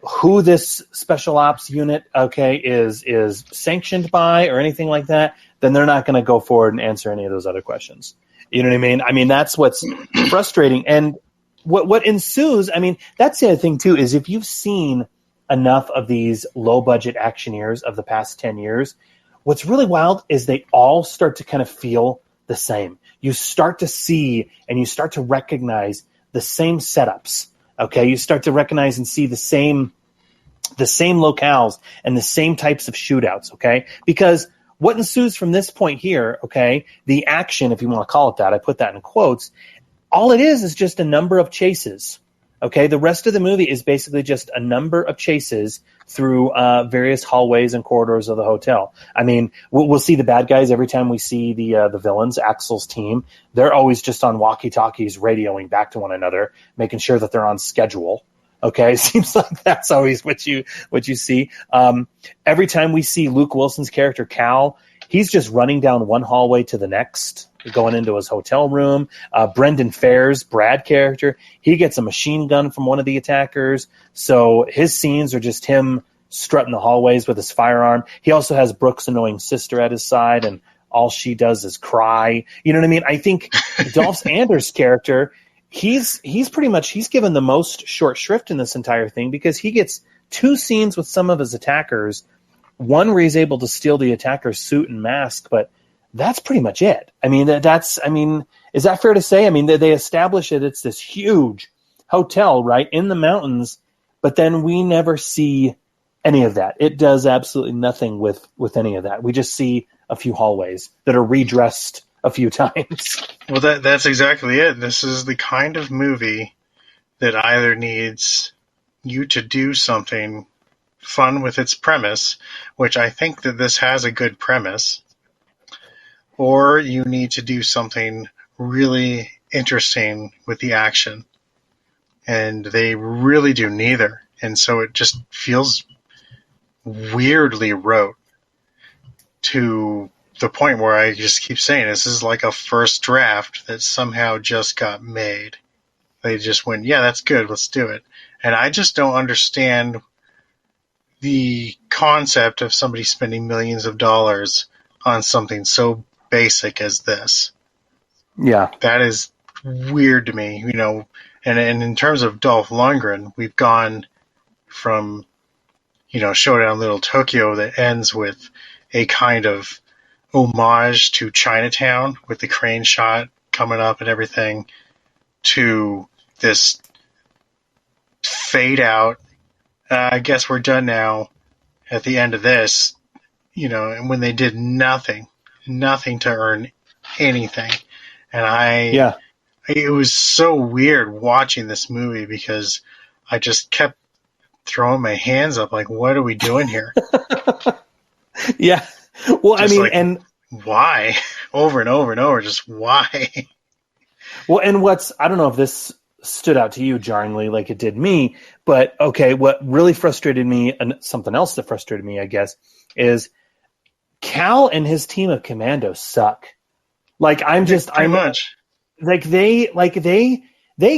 who this special ops unit, is sanctioned by or anything like that, then they're not going to go forward and answer any of those other questions. You know what I mean? I mean, that's what's frustrating. And what ensues, I mean, that's the other thing too, is if you've seen enough of these low budget actioneers of the past 10 years, what's really wild is they all start to kind of feel the same. You start to see and you start to recognize the same setups. Okay, you start to recognize and see the same locales and the same types of shootouts. Okay, because what ensues from this point here, okay, the action, if you want to call it that, I put that in quotes. All it is just a number of chases. Okay, the rest of the movie is basically just a number of chases through various hallways and corridors of the hotel. I mean, we'll see the bad guys every time we see the villains, Axel's team. They're always just on walkie-talkies, radioing back to one another, making sure that they're on schedule. Okay, seems like that's always what you see. Every time we see Luke Wilson's character Cal, he's just running down one hallway to the next, going into his hotel room. Brendan Fair's Brad character, he gets a machine gun from one of the attackers. So his scenes are just him strutting the hallways with his firearm. He also has Brooke's annoying sister at his side, and all she does is cry. You know what I mean? I think Dolph Anders' character, he's given the most short shrift in this entire thing because he gets 2 scenes with some of his attackers, one where he's able to steal the attacker's suit and mask, but that's pretty much it. I mean, is that fair to say? I mean, they establish it. It's this huge hotel, right, in the mountains, but then we never see any of that. It does absolutely nothing with any of that. We just see a few hallways that are redressed a few times. Well, that's exactly it. This is the kind of movie that either needs you to do something fun with its premise, which I think that this has a good premise, or you need to do something really interesting with the action. And they really do neither. And so it just feels weirdly rote to the point where I just keep saying this is like a first draft that somehow just got made. They just went, yeah, that's good, let's do it. And I just don't understand the concept of somebody spending millions of dollars on something so basic as this. Yeah. That is weird to me, you know. And in terms of Dolph Lundgren, we've gone from, you know, Showdown Little Tokyo that ends with a kind of homage to Chinatown with the crane shot coming up and everything, to this fade out. I guess we're done now at the end of this, you know, and when they did nothing to earn anything. And it was so weird watching this movie because I just kept throwing my hands up like, what are we doing here? Yeah. Well, just I mean, like, and why? Over and over and over, just why? Well, and I don't know if this stood out to you jarringly like it did me, but okay, what really frustrated me, and something else that frustrated me, I guess, is Cal and his team of commandos suck. Like, they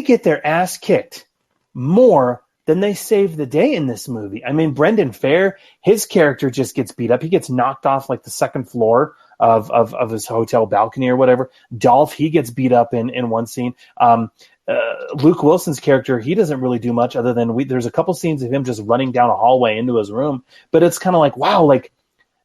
get their ass kicked more than they save the day in this movie. I mean, Brendan Fair, his character just gets beat up. He gets knocked off like the second floor of his hotel balcony or whatever. Dolph, he gets beat up in one scene. Luke Wilson's character, he doesn't really do much other than there's a couple scenes of him just running down a hallway into his room. But it's kind of like, wow, like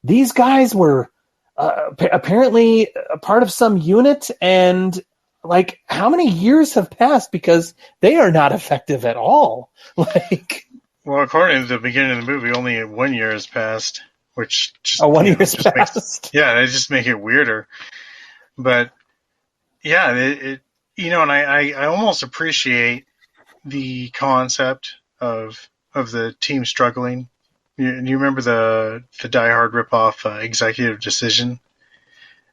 these guys were apparently a part of some unit, and like how many years have passed because they are not effective at all. Like, well, according to the beginning of the movie, only 1 year has passed, which just, 1 year has passed. They just make it weirder. But yeah, it you know, and I almost appreciate the concept of the team struggling. You remember the Die Hard ripoff Executive Decision?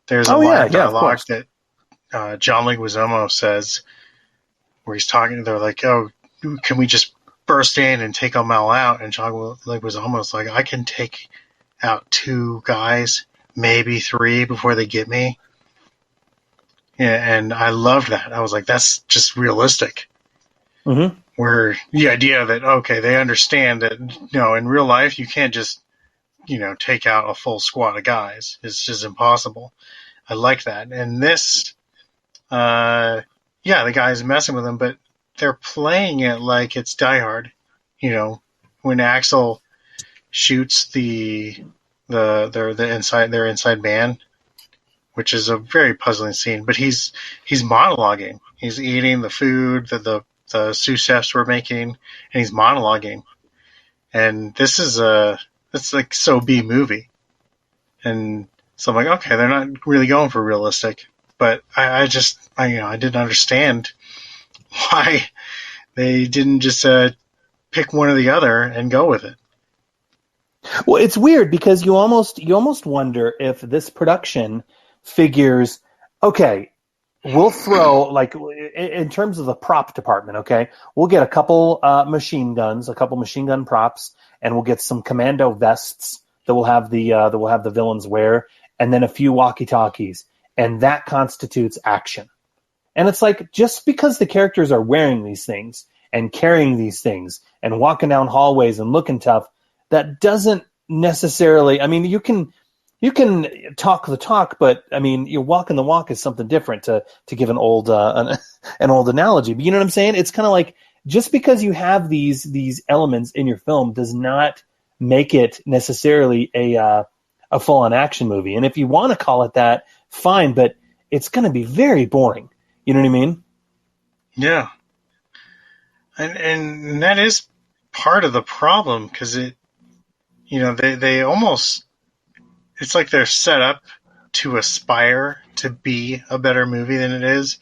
There's a line of dialogue that John Leguizamo says where he's talking. They're like, "Oh, can we just burst in and take them all out?" And John Leguizamo's like, "I can take out 2 guys, maybe 3 before they get me." Yeah, and I loved that. I was like, "That's just realistic." Mm-hmm. Where the idea that, okay, they understand that, you know, in real life you can't just, you know, take out a full squad of guys. It's just impossible. I like that. And this, the guy's messing with them, but they're playing it like it's Die Hard. You know, when Axel shoots their inside man, which is a very puzzling scene, but he's monologuing. He's eating the food that the sous chefs were making, and he's monologuing. And this is it's like so B movie. And so I'm like, okay, they're not really going for realistic. But I didn't understand why they didn't just pick one or the other and go with it. Well, it's weird because you almost wonder if this production figures, okay, we'll throw, like, in terms of the prop department, okay, we'll get a couple machine guns, a couple machine gun props, and we'll get some commando vests that will have the villains wear, and then a few walkie-talkies, and that constitutes action. And it's like, just because the characters are wearing these things and carrying these things and walking down hallways and looking tough, that doesn't necessarily, I mean, you can talk the talk, but I mean, you're walking the walk is something different, to give an old analogy. But you know what I'm saying? It's kind of like, just because you have these elements in your film does not make it necessarily a full-on action movie. And if you want to call it that, fine, but it's going to be very boring. You know what I mean? Yeah. And that is part of the problem, because they almost, it's like they're set up to aspire to be a better movie than it is,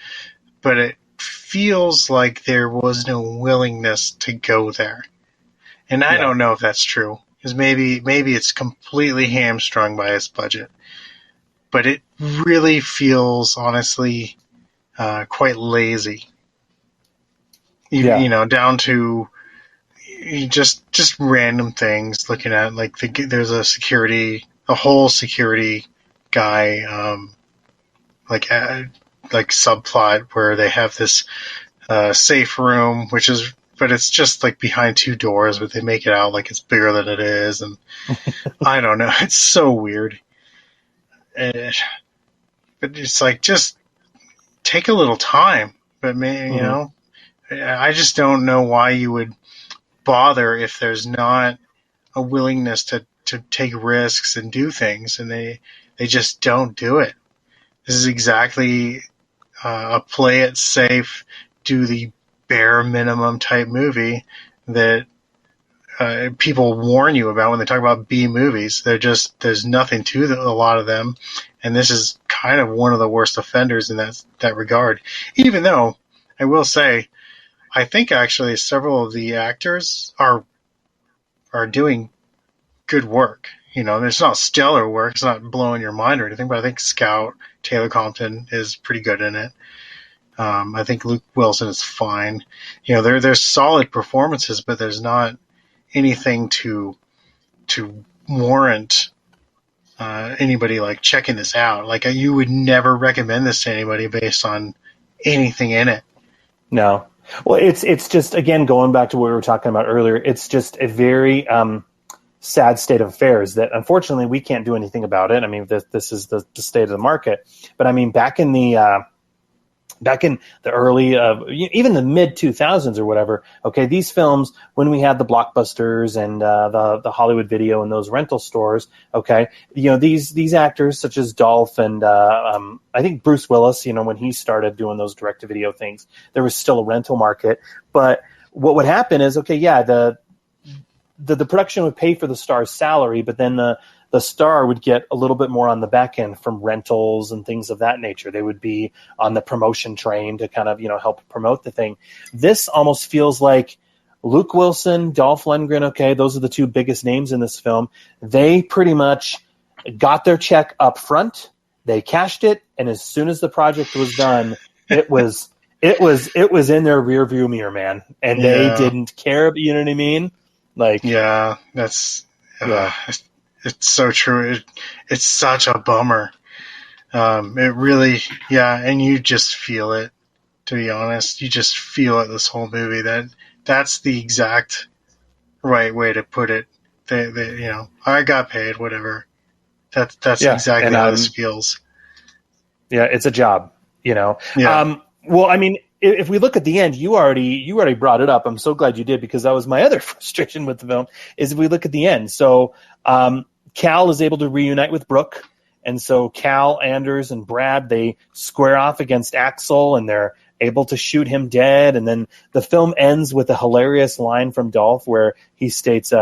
but it feels like there was no willingness to go there. And I don't know if that's true, because maybe it's completely hamstrung by its budget, but it really feels, honestly, quite lazy. Down to just random things. Looking at, like, there's a whole security guy, like subplot where they have this safe room, but it's just like behind two doors, but they make it out like it's bigger than it is, and I don't know. It's so weird. But it's like, just take a little time. But maybe, I just don't know why you would bother if there's not a willingness to take risks and do things, and they just don't do it. This is exactly a play it safe, do the bare minimum type movie that people warn you about when they talk about B movies. There's nothing to a lot of them, and this is kind of one of the worst offenders in that regard. Even though, I will say, I think actually several of the actors are doing good work. It's not stellar work. It's not blowing your mind or anything, but I think Scout, Taylor Compton, is pretty good in it. I think Luke Wilson is fine. There's solid performances, but there's not anything to warrant anybody like checking this out. Like, you would never recommend this to anybody based on anything in it. No. Well, it's just, again, going back to what we were talking about earlier, it's just a very sad state of affairs that, unfortunately, we can't do anything about it. I mean, this is the state of the market. But I mean, back in the early, even the mid 2000s or whatever, okay, these films, when we had the Blockbusters and the Hollywood Video and those rental stores, okay, these actors such as Dolph and I think Bruce Willis, when he started doing those direct-to-video things, there was still a rental market. But what would happen is, okay, yeah, the production would pay for the star's salary, but then the star would get a little bit more on the back end from rentals and things of that nature. They would be on the promotion train to kind of, help promote the thing. This almost feels like Luke Wilson, Dolph Lundgren, okay, those are the two biggest names in this film. They pretty much got their check up front, they cashed it, and as soon as the project was done, it was in their rear view mirror, man. And they didn't care, you know what I mean? Like, yeah, that's it's so true. It's such a bummer. It really, and you just feel it. To be honest, you just feel it this whole movie. That's the exact right way to put it. I got paid, whatever. That's exactly how this feels. Yeah, it's a job, Yeah. Well, I mean, if we look at the end, you already brought it up. I'm so glad you did, because that was my other frustration with the film, is if we look at the end. So Cal is able to reunite with Brooke, and so Cal, Anders, and Brad, they square off against Axel, and they're able to shoot him dead. And then the film ends with a hilarious line from Dolph where he states,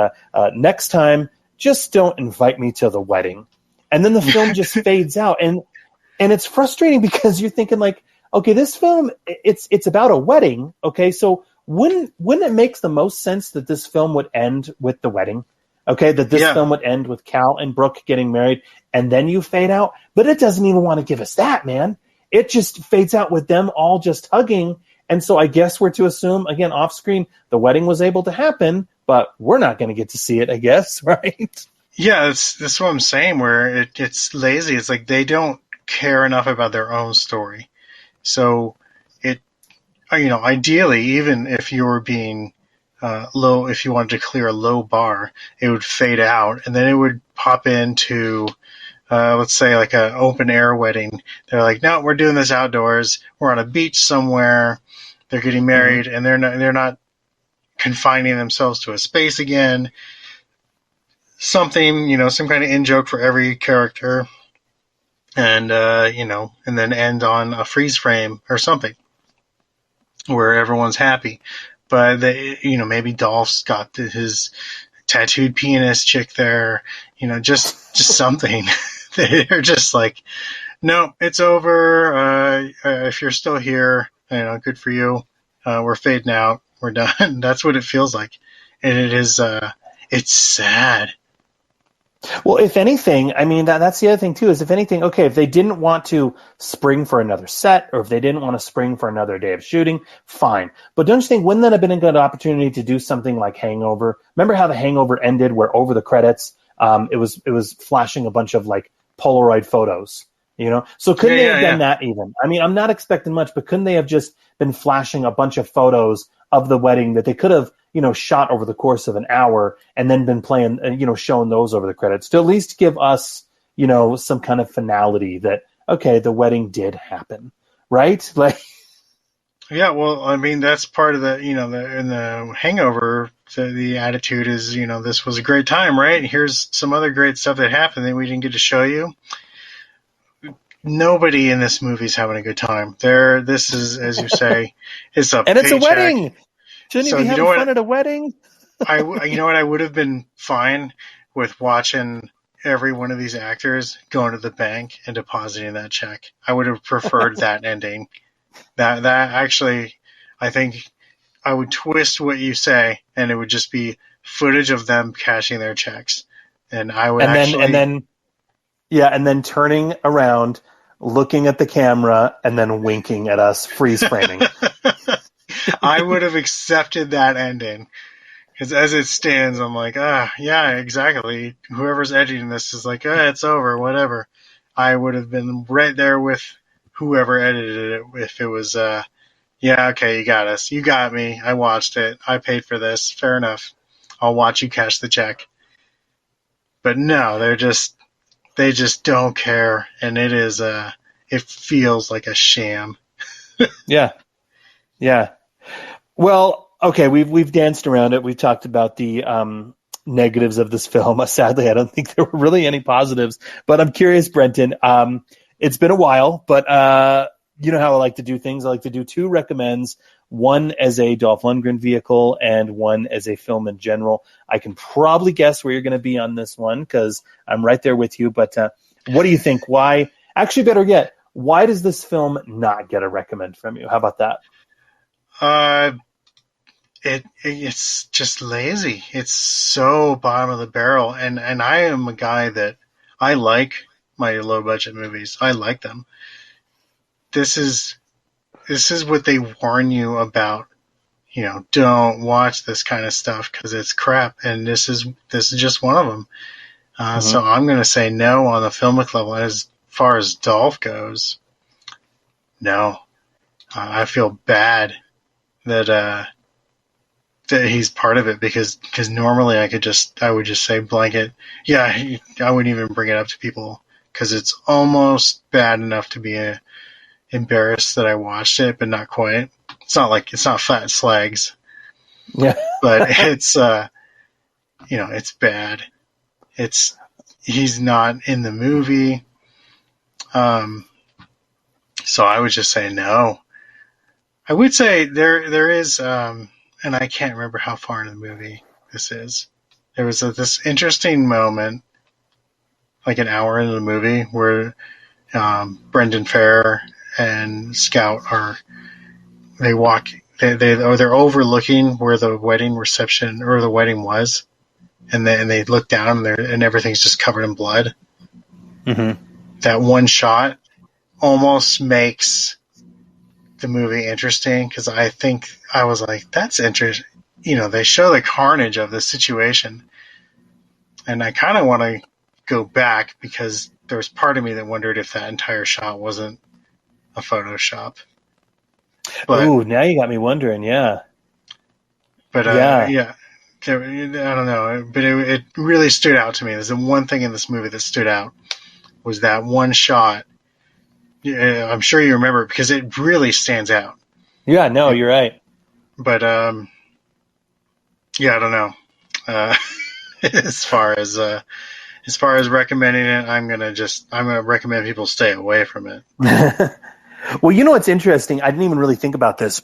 next time, just don't invite me to the wedding. And then the film just fades out. And it's frustrating, because you're thinking, like, okay, this film, it's about a wedding, okay? So wouldn't it make the most sense that this film would end with the wedding? Okay, that this film would end with Cal and Brooke getting married, and then you fade out? But it doesn't even want to give us that, man. It just fades out with them all just hugging. And so I guess we're to assume, again, off screen, the wedding was able to happen, but we're not going to get to see it, I guess, right? Yeah, that's what I'm saying, where it's lazy. It's like they don't care enough about their own story. So ideally, even if you were being low, if you wanted to clear a low bar, it would fade out, and then it would pop into, let's say, like an open air wedding. They're like, no, we're doing this outdoors. We're on a beach somewhere. They're getting married, and they're not confining themselves to a space again. something, some kind of in-joke for every character, and, and then end on a freeze frame or something where everyone's happy. But, maybe Dolph's got his tattooed pianist chick there, just something. They're just like, no, it's over. If you're still here, good for you. We're fading out. We're done. That's what it feels like. And it is, it's sad. Well, if anything, I mean, that's the other thing, too, is if anything, okay, if they didn't want to spring for another set or if they didn't want to spring for another day of shooting, fine. But don't you think, wouldn't that have been a good opportunity to do something like Hangover? Remember how the Hangover ended where over the credits, it was flashing a bunch of, like, Polaroid photos, So couldn't they have done that even? I mean, I'm not expecting much, but couldn't they have just been flashing a bunch of photos of the wedding that they could have shot over the course of an hour and then been playing, showing those over the credits to at least give us, some kind of finality that, okay, the wedding did happen, right? Like, yeah, well, I mean, that's part of the, in the Hangover, the attitude is, this was a great time, right? Here's some other great stuff that happened that we didn't get to show you. Nobody in this movie is having a good time. This is, as you say, it's a and it's paycheck. A wedding. Shouldn't you be having fun at a wedding? I would have been fine with watching every one of these actors going to the bank and depositing that check. I would have preferred that ending. That actually, I think I would twist what you say, and it would just be footage of them cashing their checks, and I would and then turning around, looking at the camera, and then winking at us, freeze framing. I would have accepted that ending. Because as it stands, I'm like, yeah, exactly. Whoever's editing this is like, it's over, whatever. I would have been right there with whoever edited it if it was, yeah, okay, you got us. You got me. I watched it. I paid for this. Fair enough. I'll watch you cash the check. But no, they just don't care. And it feels like a sham. Yeah. Yeah. Well, okay, we've danced around it. We've talked about the negatives of this film. Sadly, I don't think there were really any positives. But I'm curious, Brenton. It's been a while, but you know how I like to do things. I like to do 2 recommends, one as a Dolph Lundgren vehicle and one as a film in general. I can probably guess where you're going to be on this one because I'm right there with you. But what do you think? Why? Actually, better yet, why does this film not get a recommend from you? How about that? It's just lazy. It's so bottom of the barrel, and I am a guy that I like my low budget movies. I like them. This is what they warn you about. Don't watch this kind of stuff because it's crap, and this is just one of them. So I'm going to say no on the filmic level. As far as Dolph goes, no. I feel bad that he's part of it because normally I would just say blanket, yeah, I wouldn't even bring it up to people because it's almost bad enough to be embarrassed that I watched it, but not quite. It's not Fat Slags, yeah, but it's it's bad. He's not in the movie, so I would just say no. I would say there is, and I can't remember how far in the movie this is. There was this interesting moment, like an hour into the movie, where Brendan Farr and Scout they're overlooking where the wedding reception or the wedding was, and they look down and everything's just covered in blood. Mm-hmm. That one shot almost makes the movie interesting because I think I was like, that's interesting. They show the carnage of the situation, and I kind of want to go back because there was part of me that wondered if that entire shot wasn't a Photoshop. But, ooh, now you got me wondering. Yeah. But yeah, I don't know. But it really stood out to me. There's the one thing in this movie that stood out was that one shot. Yeah, I'm sure you remember it because it really stands out. Yeah, no, you're right. But yeah, I don't know. as far as recommending it, I'm gonna recommend people stay away from it. Well, you know what's interesting? I didn't even really think about this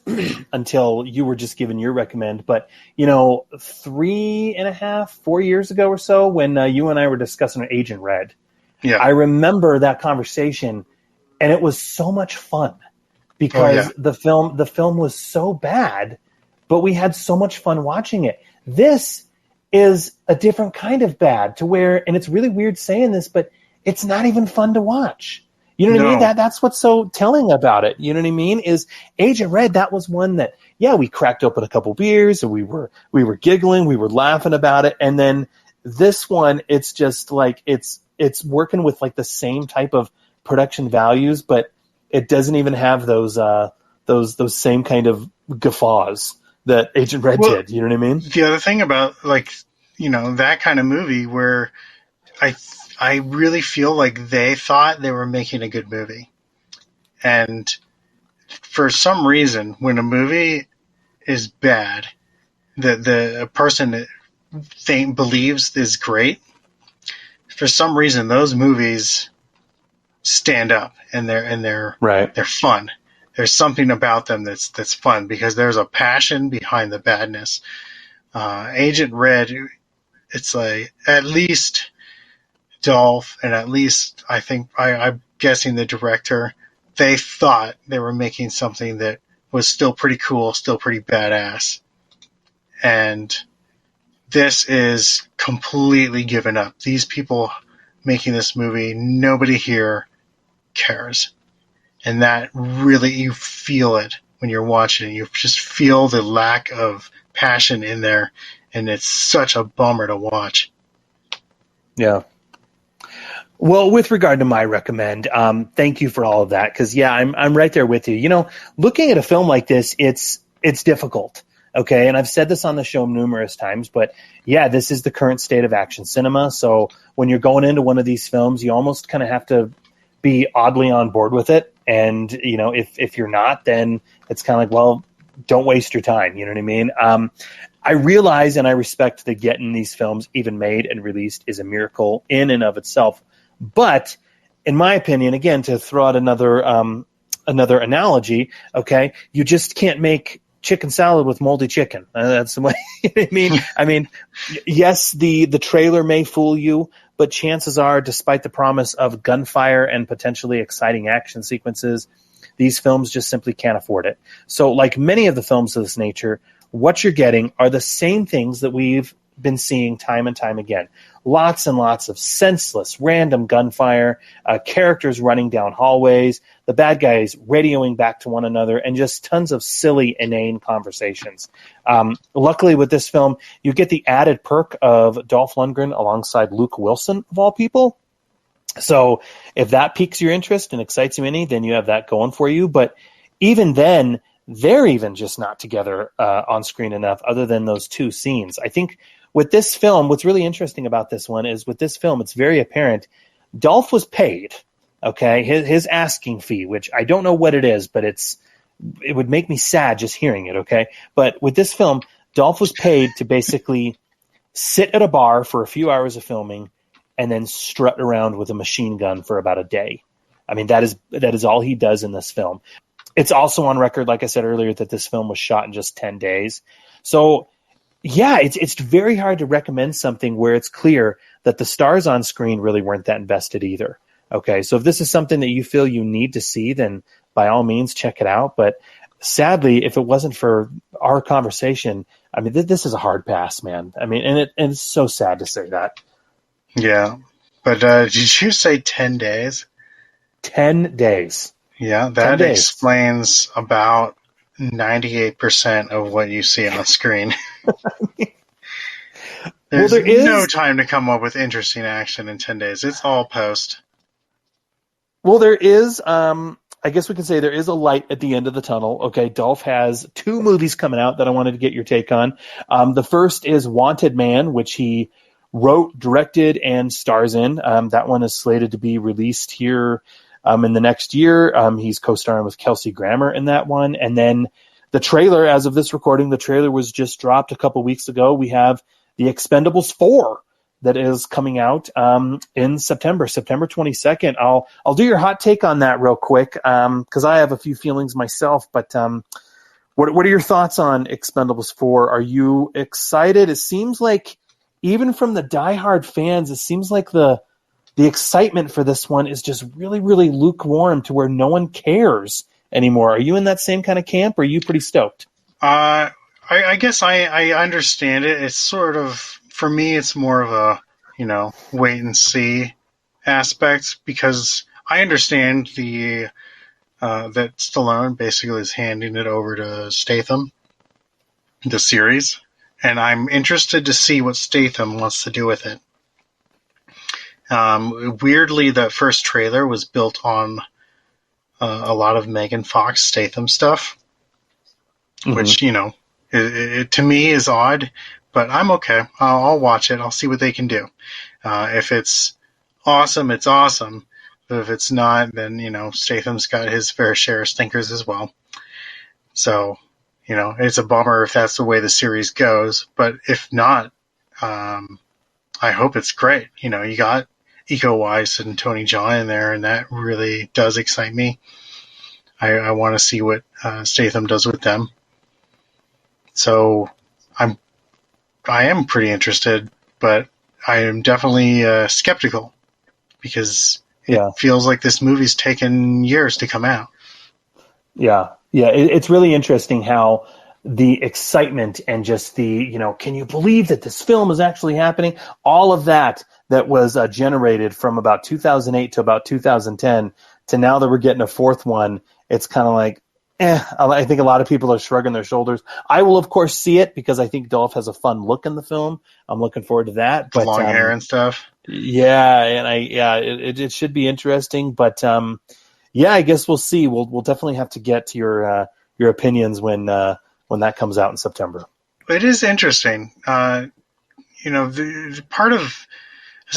until you were just giving your recommend. But 3.5, 4 years ago or so, when you and I were discussing Agent Red, I remember that conversation, and it was so much fun because the film was so bad, but we had so much fun watching it. This is a different kind of bad, to where, and it's really weird saying this, but it's not even fun to watch. You know what I mean? That's what's so telling about it. You know what I mean? Is Agent Red, that was one that, we cracked open a couple beers and we were giggling, we were laughing about it. And then this one, it's just like, it's working with like the same type of production values, but it doesn't even have those same kind of guffaws that Agent Red did. You know what I mean? The other thing about that kind of movie where I really feel like they thought they were making a good movie. And for some reason, when a movie is bad, the person that believes is great, for some reason, those movies stand up and they're fun. There's something about them that's fun because there's a passion behind the badness. Agent Red, it's like, at least Dolph, and at least I think I'm guessing the director, they thought they were making something that was still pretty cool, still pretty badass. And this is completely given up. These people making this movie, nobody here cares. And that really, you feel it when you're watching it. You just feel the lack of passion in there, and it's such a bummer to watch. Yeah. Well, with regard to my recommend, thank you for all of that, because I'm right there with you. Looking at a film like this, it's difficult. Okay, and I've said this on the show numerous times, but this is the current state of action cinema. So when you're going into one of these films, you almost kind of have to be oddly on board with it. And if you're not, then it's kind of like, well, don't waste your time. You know what I mean? I realize and I respect that getting these films even made and released is a miracle in and of itself. But in my opinion, again, to throw out another analogy, okay, you just can't make chicken salad with moldy chicken. That's the way. You know what I mean, yes, the trailer may fool you, but chances are, despite the promise of gunfire and potentially exciting action sequences, these films just simply can't afford it. So, like many of the films of this nature, what you're getting are the same things that we've been seeing time and time again. Lots and lots of senseless, random gunfire, characters running down hallways, the bad guys radioing back to one another, and just tons of silly, inane conversations. Luckily, with this film, you get the added perk of Dolph Lundgren alongside Luke Wilson, of all people. So if that piques your interest and excites you any, then you have that going for you. But even then, they're even just not together on screen enough, other than those two scenes. I think with this film, what's really interesting about this one is with this film, it's very apparent Dolph was paid, okay, his asking fee, which I don't know what it is, but it would make me sad just hearing it, okay? But with this film, Dolph was paid to basically sit at a bar for a few hours of filming and then strut around with a machine gun for about a day. I mean, that is all he does in this film. It's also on record, like I said earlier, that this film was shot in just 10 days. So, it's very hard to recommend something where it's clear that the stars on screen really weren't that invested either. Okay, so if this is something that you feel you need to see, then by all means, check it out. But sadly, if it wasn't for our conversation, I mean, this is a hard pass, man. I mean, and it's so sad to say that. Yeah, but did you say 10 days? 10 days. Yeah, that explains about 98% of what you see on screen. There's no time to come up with interesting action in 10 days. It's all post. Well, there is, I guess we can say there is a light at the end of the tunnel. Okay, Dolph has 2 movies coming out that I wanted to get your take on. The first is Wanted Man, which he wrote, directed, and stars in. That one is slated to be released here in the next year. He's co-starring with Kelsey Grammer in that one. And then the trailer, as of this recording, the trailer was just dropped a couple weeks ago. We have The Expendables 4 that is coming out in September 22nd. I'll do your hot take on that real quick because I have a few feelings myself. But what are your thoughts on Expendables 4? Are you excited? It seems like even from the diehard fans, it seems like the excitement for this one is just really, really lukewarm to where no one cares anymore. Are you in that same kind of camp, or are you pretty stoked? I guess I understand it. It's sort of, for me, it's more of a, wait and see aspect, because I understand that Stallone basically is handing it over to Statham, the series, and I'm interested to see what Statham wants to do with it. Weirdly, the first trailer was built on a lot of Megan Fox Statham stuff, which, it to me is odd, but I'm okay. I'll watch it. I'll see what they can do. If it's awesome, it's awesome. But if it's not, then, Statham's got his fair share of stinkers as well. So, it's a bummer if that's the way the series goes. But if not, I hope it's great. You got Iko Uwais and Tony Jaa in there, and that really does excite me. I want to see what Statham does with them. So I am pretty interested, but I am definitely skeptical because it feels like this movie's taken years to come out. Yeah. It's really interesting how the excitement and just the, can you believe that this film is actually happening? All of that was generated from about 2008 to about 2010 to now that we're getting a fourth one. It's kind of like, I think a lot of people are shrugging their shoulders. I will, of course, see it because I think Dolph has a fun look in the film. I'm looking forward to that. The long hair and stuff. Yeah, and it should be interesting. But I guess we'll see. We'll definitely have to get to your opinions when that comes out in September. It is interesting. The part of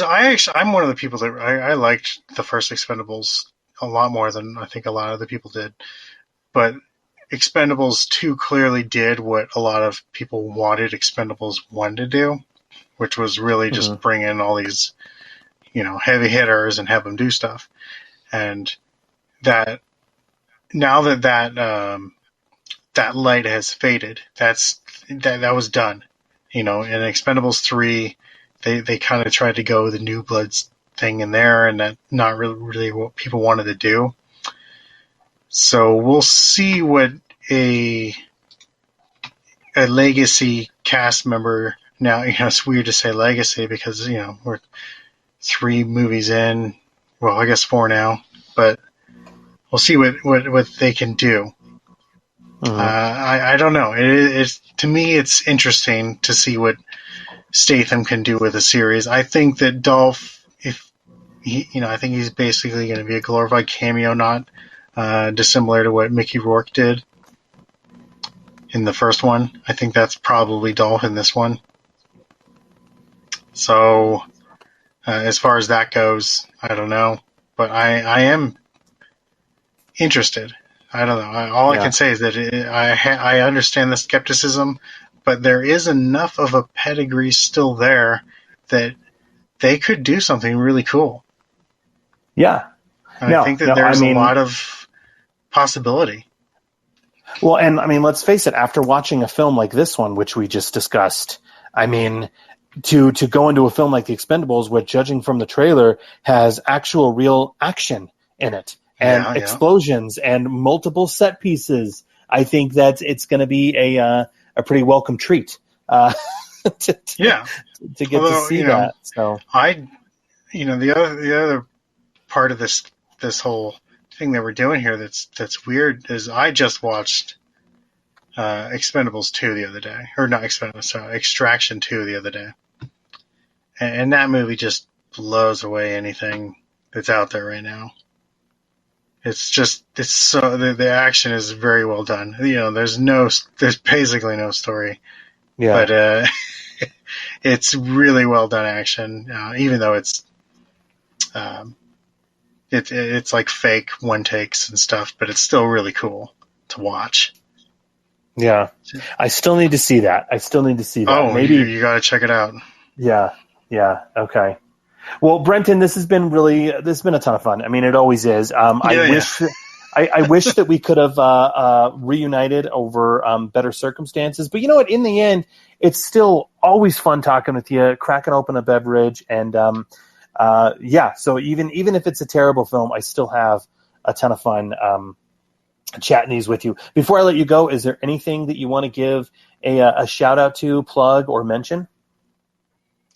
I'm one of the people that I liked the first Expendables a lot more than I think a lot of the people did. But Expendables 2 clearly did what a lot of people wanted Expendables 1 to do, which was really just bring in all these, heavy hitters and have them do stuff. And that now that light has faded, that was done. In Expendables 3, they kind of tried to go the New Bloods thing in there, and that not really what people wanted to do. So we'll see what a legacy cast member now. It's weird to say legacy because we're 3 movies in. Well, I guess 4 now, but we'll see what they can do. I don't know. It's to me, it's interesting to see what Statham can do with a series. I think that Dolph, I think he's basically going to be a glorified cameo, not dissimilar to what Mickey Rourke did in the first one. I think that's probably Dolph in this one. So, as far as that goes, I don't know. But I am interested. I don't know. All I can say is that I understand the skepticism, but there is enough of a pedigree still there that they could do something really cool. Yeah. I think that there's a lot of possibility. Well, and let's face it, after watching a film like this one, which we just discussed, to go into a film like The Expendables, which, judging from the trailer, has actual real action in it and explosions and multiple set pieces, I think that it's going to be a pretty welcome treat to get to see that. So the other part of this whole thing that we're doing here that's weird is I just watched Expendables 2 the other day, or not Expendables, Extraction 2 the other day, and that movie just blows away anything that's out there right now. It's so the action is very well done. There's basically no story, but it's really well done action, even though it's like fake one takes and stuff, but it's still really cool to watch. Yeah. I still need to see that. Oh, maybe you got to check it out. Yeah. Yeah. Okay. Well, Brenton, this has been a ton of fun. I mean, it always is. I wish that we could have reunited over better circumstances. But you know what? In the end, it's still always fun talking with you, cracking open a beverage, and So even if it's a terrible film, I still have a ton of fun chatting these with you. Before I let you go, is there anything that you want to give a shout out to, plug, or mention?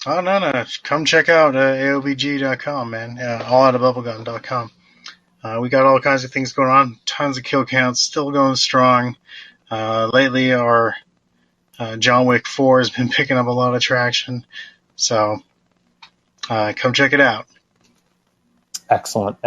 Oh, no. Come check out AOBG.com, man. alloutabubblegum.com. We got all kinds of things going on. Tons of kill counts, still going strong. Lately, our John Wick 4 has been picking up a lot of traction. So come check it out. Excellent.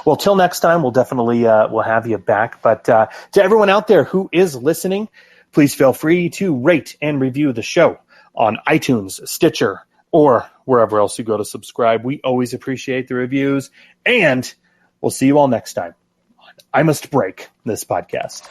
Well, till next time, we'll definitely we'll have you back. But to everyone out there who is listening, please feel free to rate and review the show on iTunes, Stitcher, or wherever else you go to subscribe. We always appreciate the reviews, and we'll see you all next time on I Must Break This Podcast.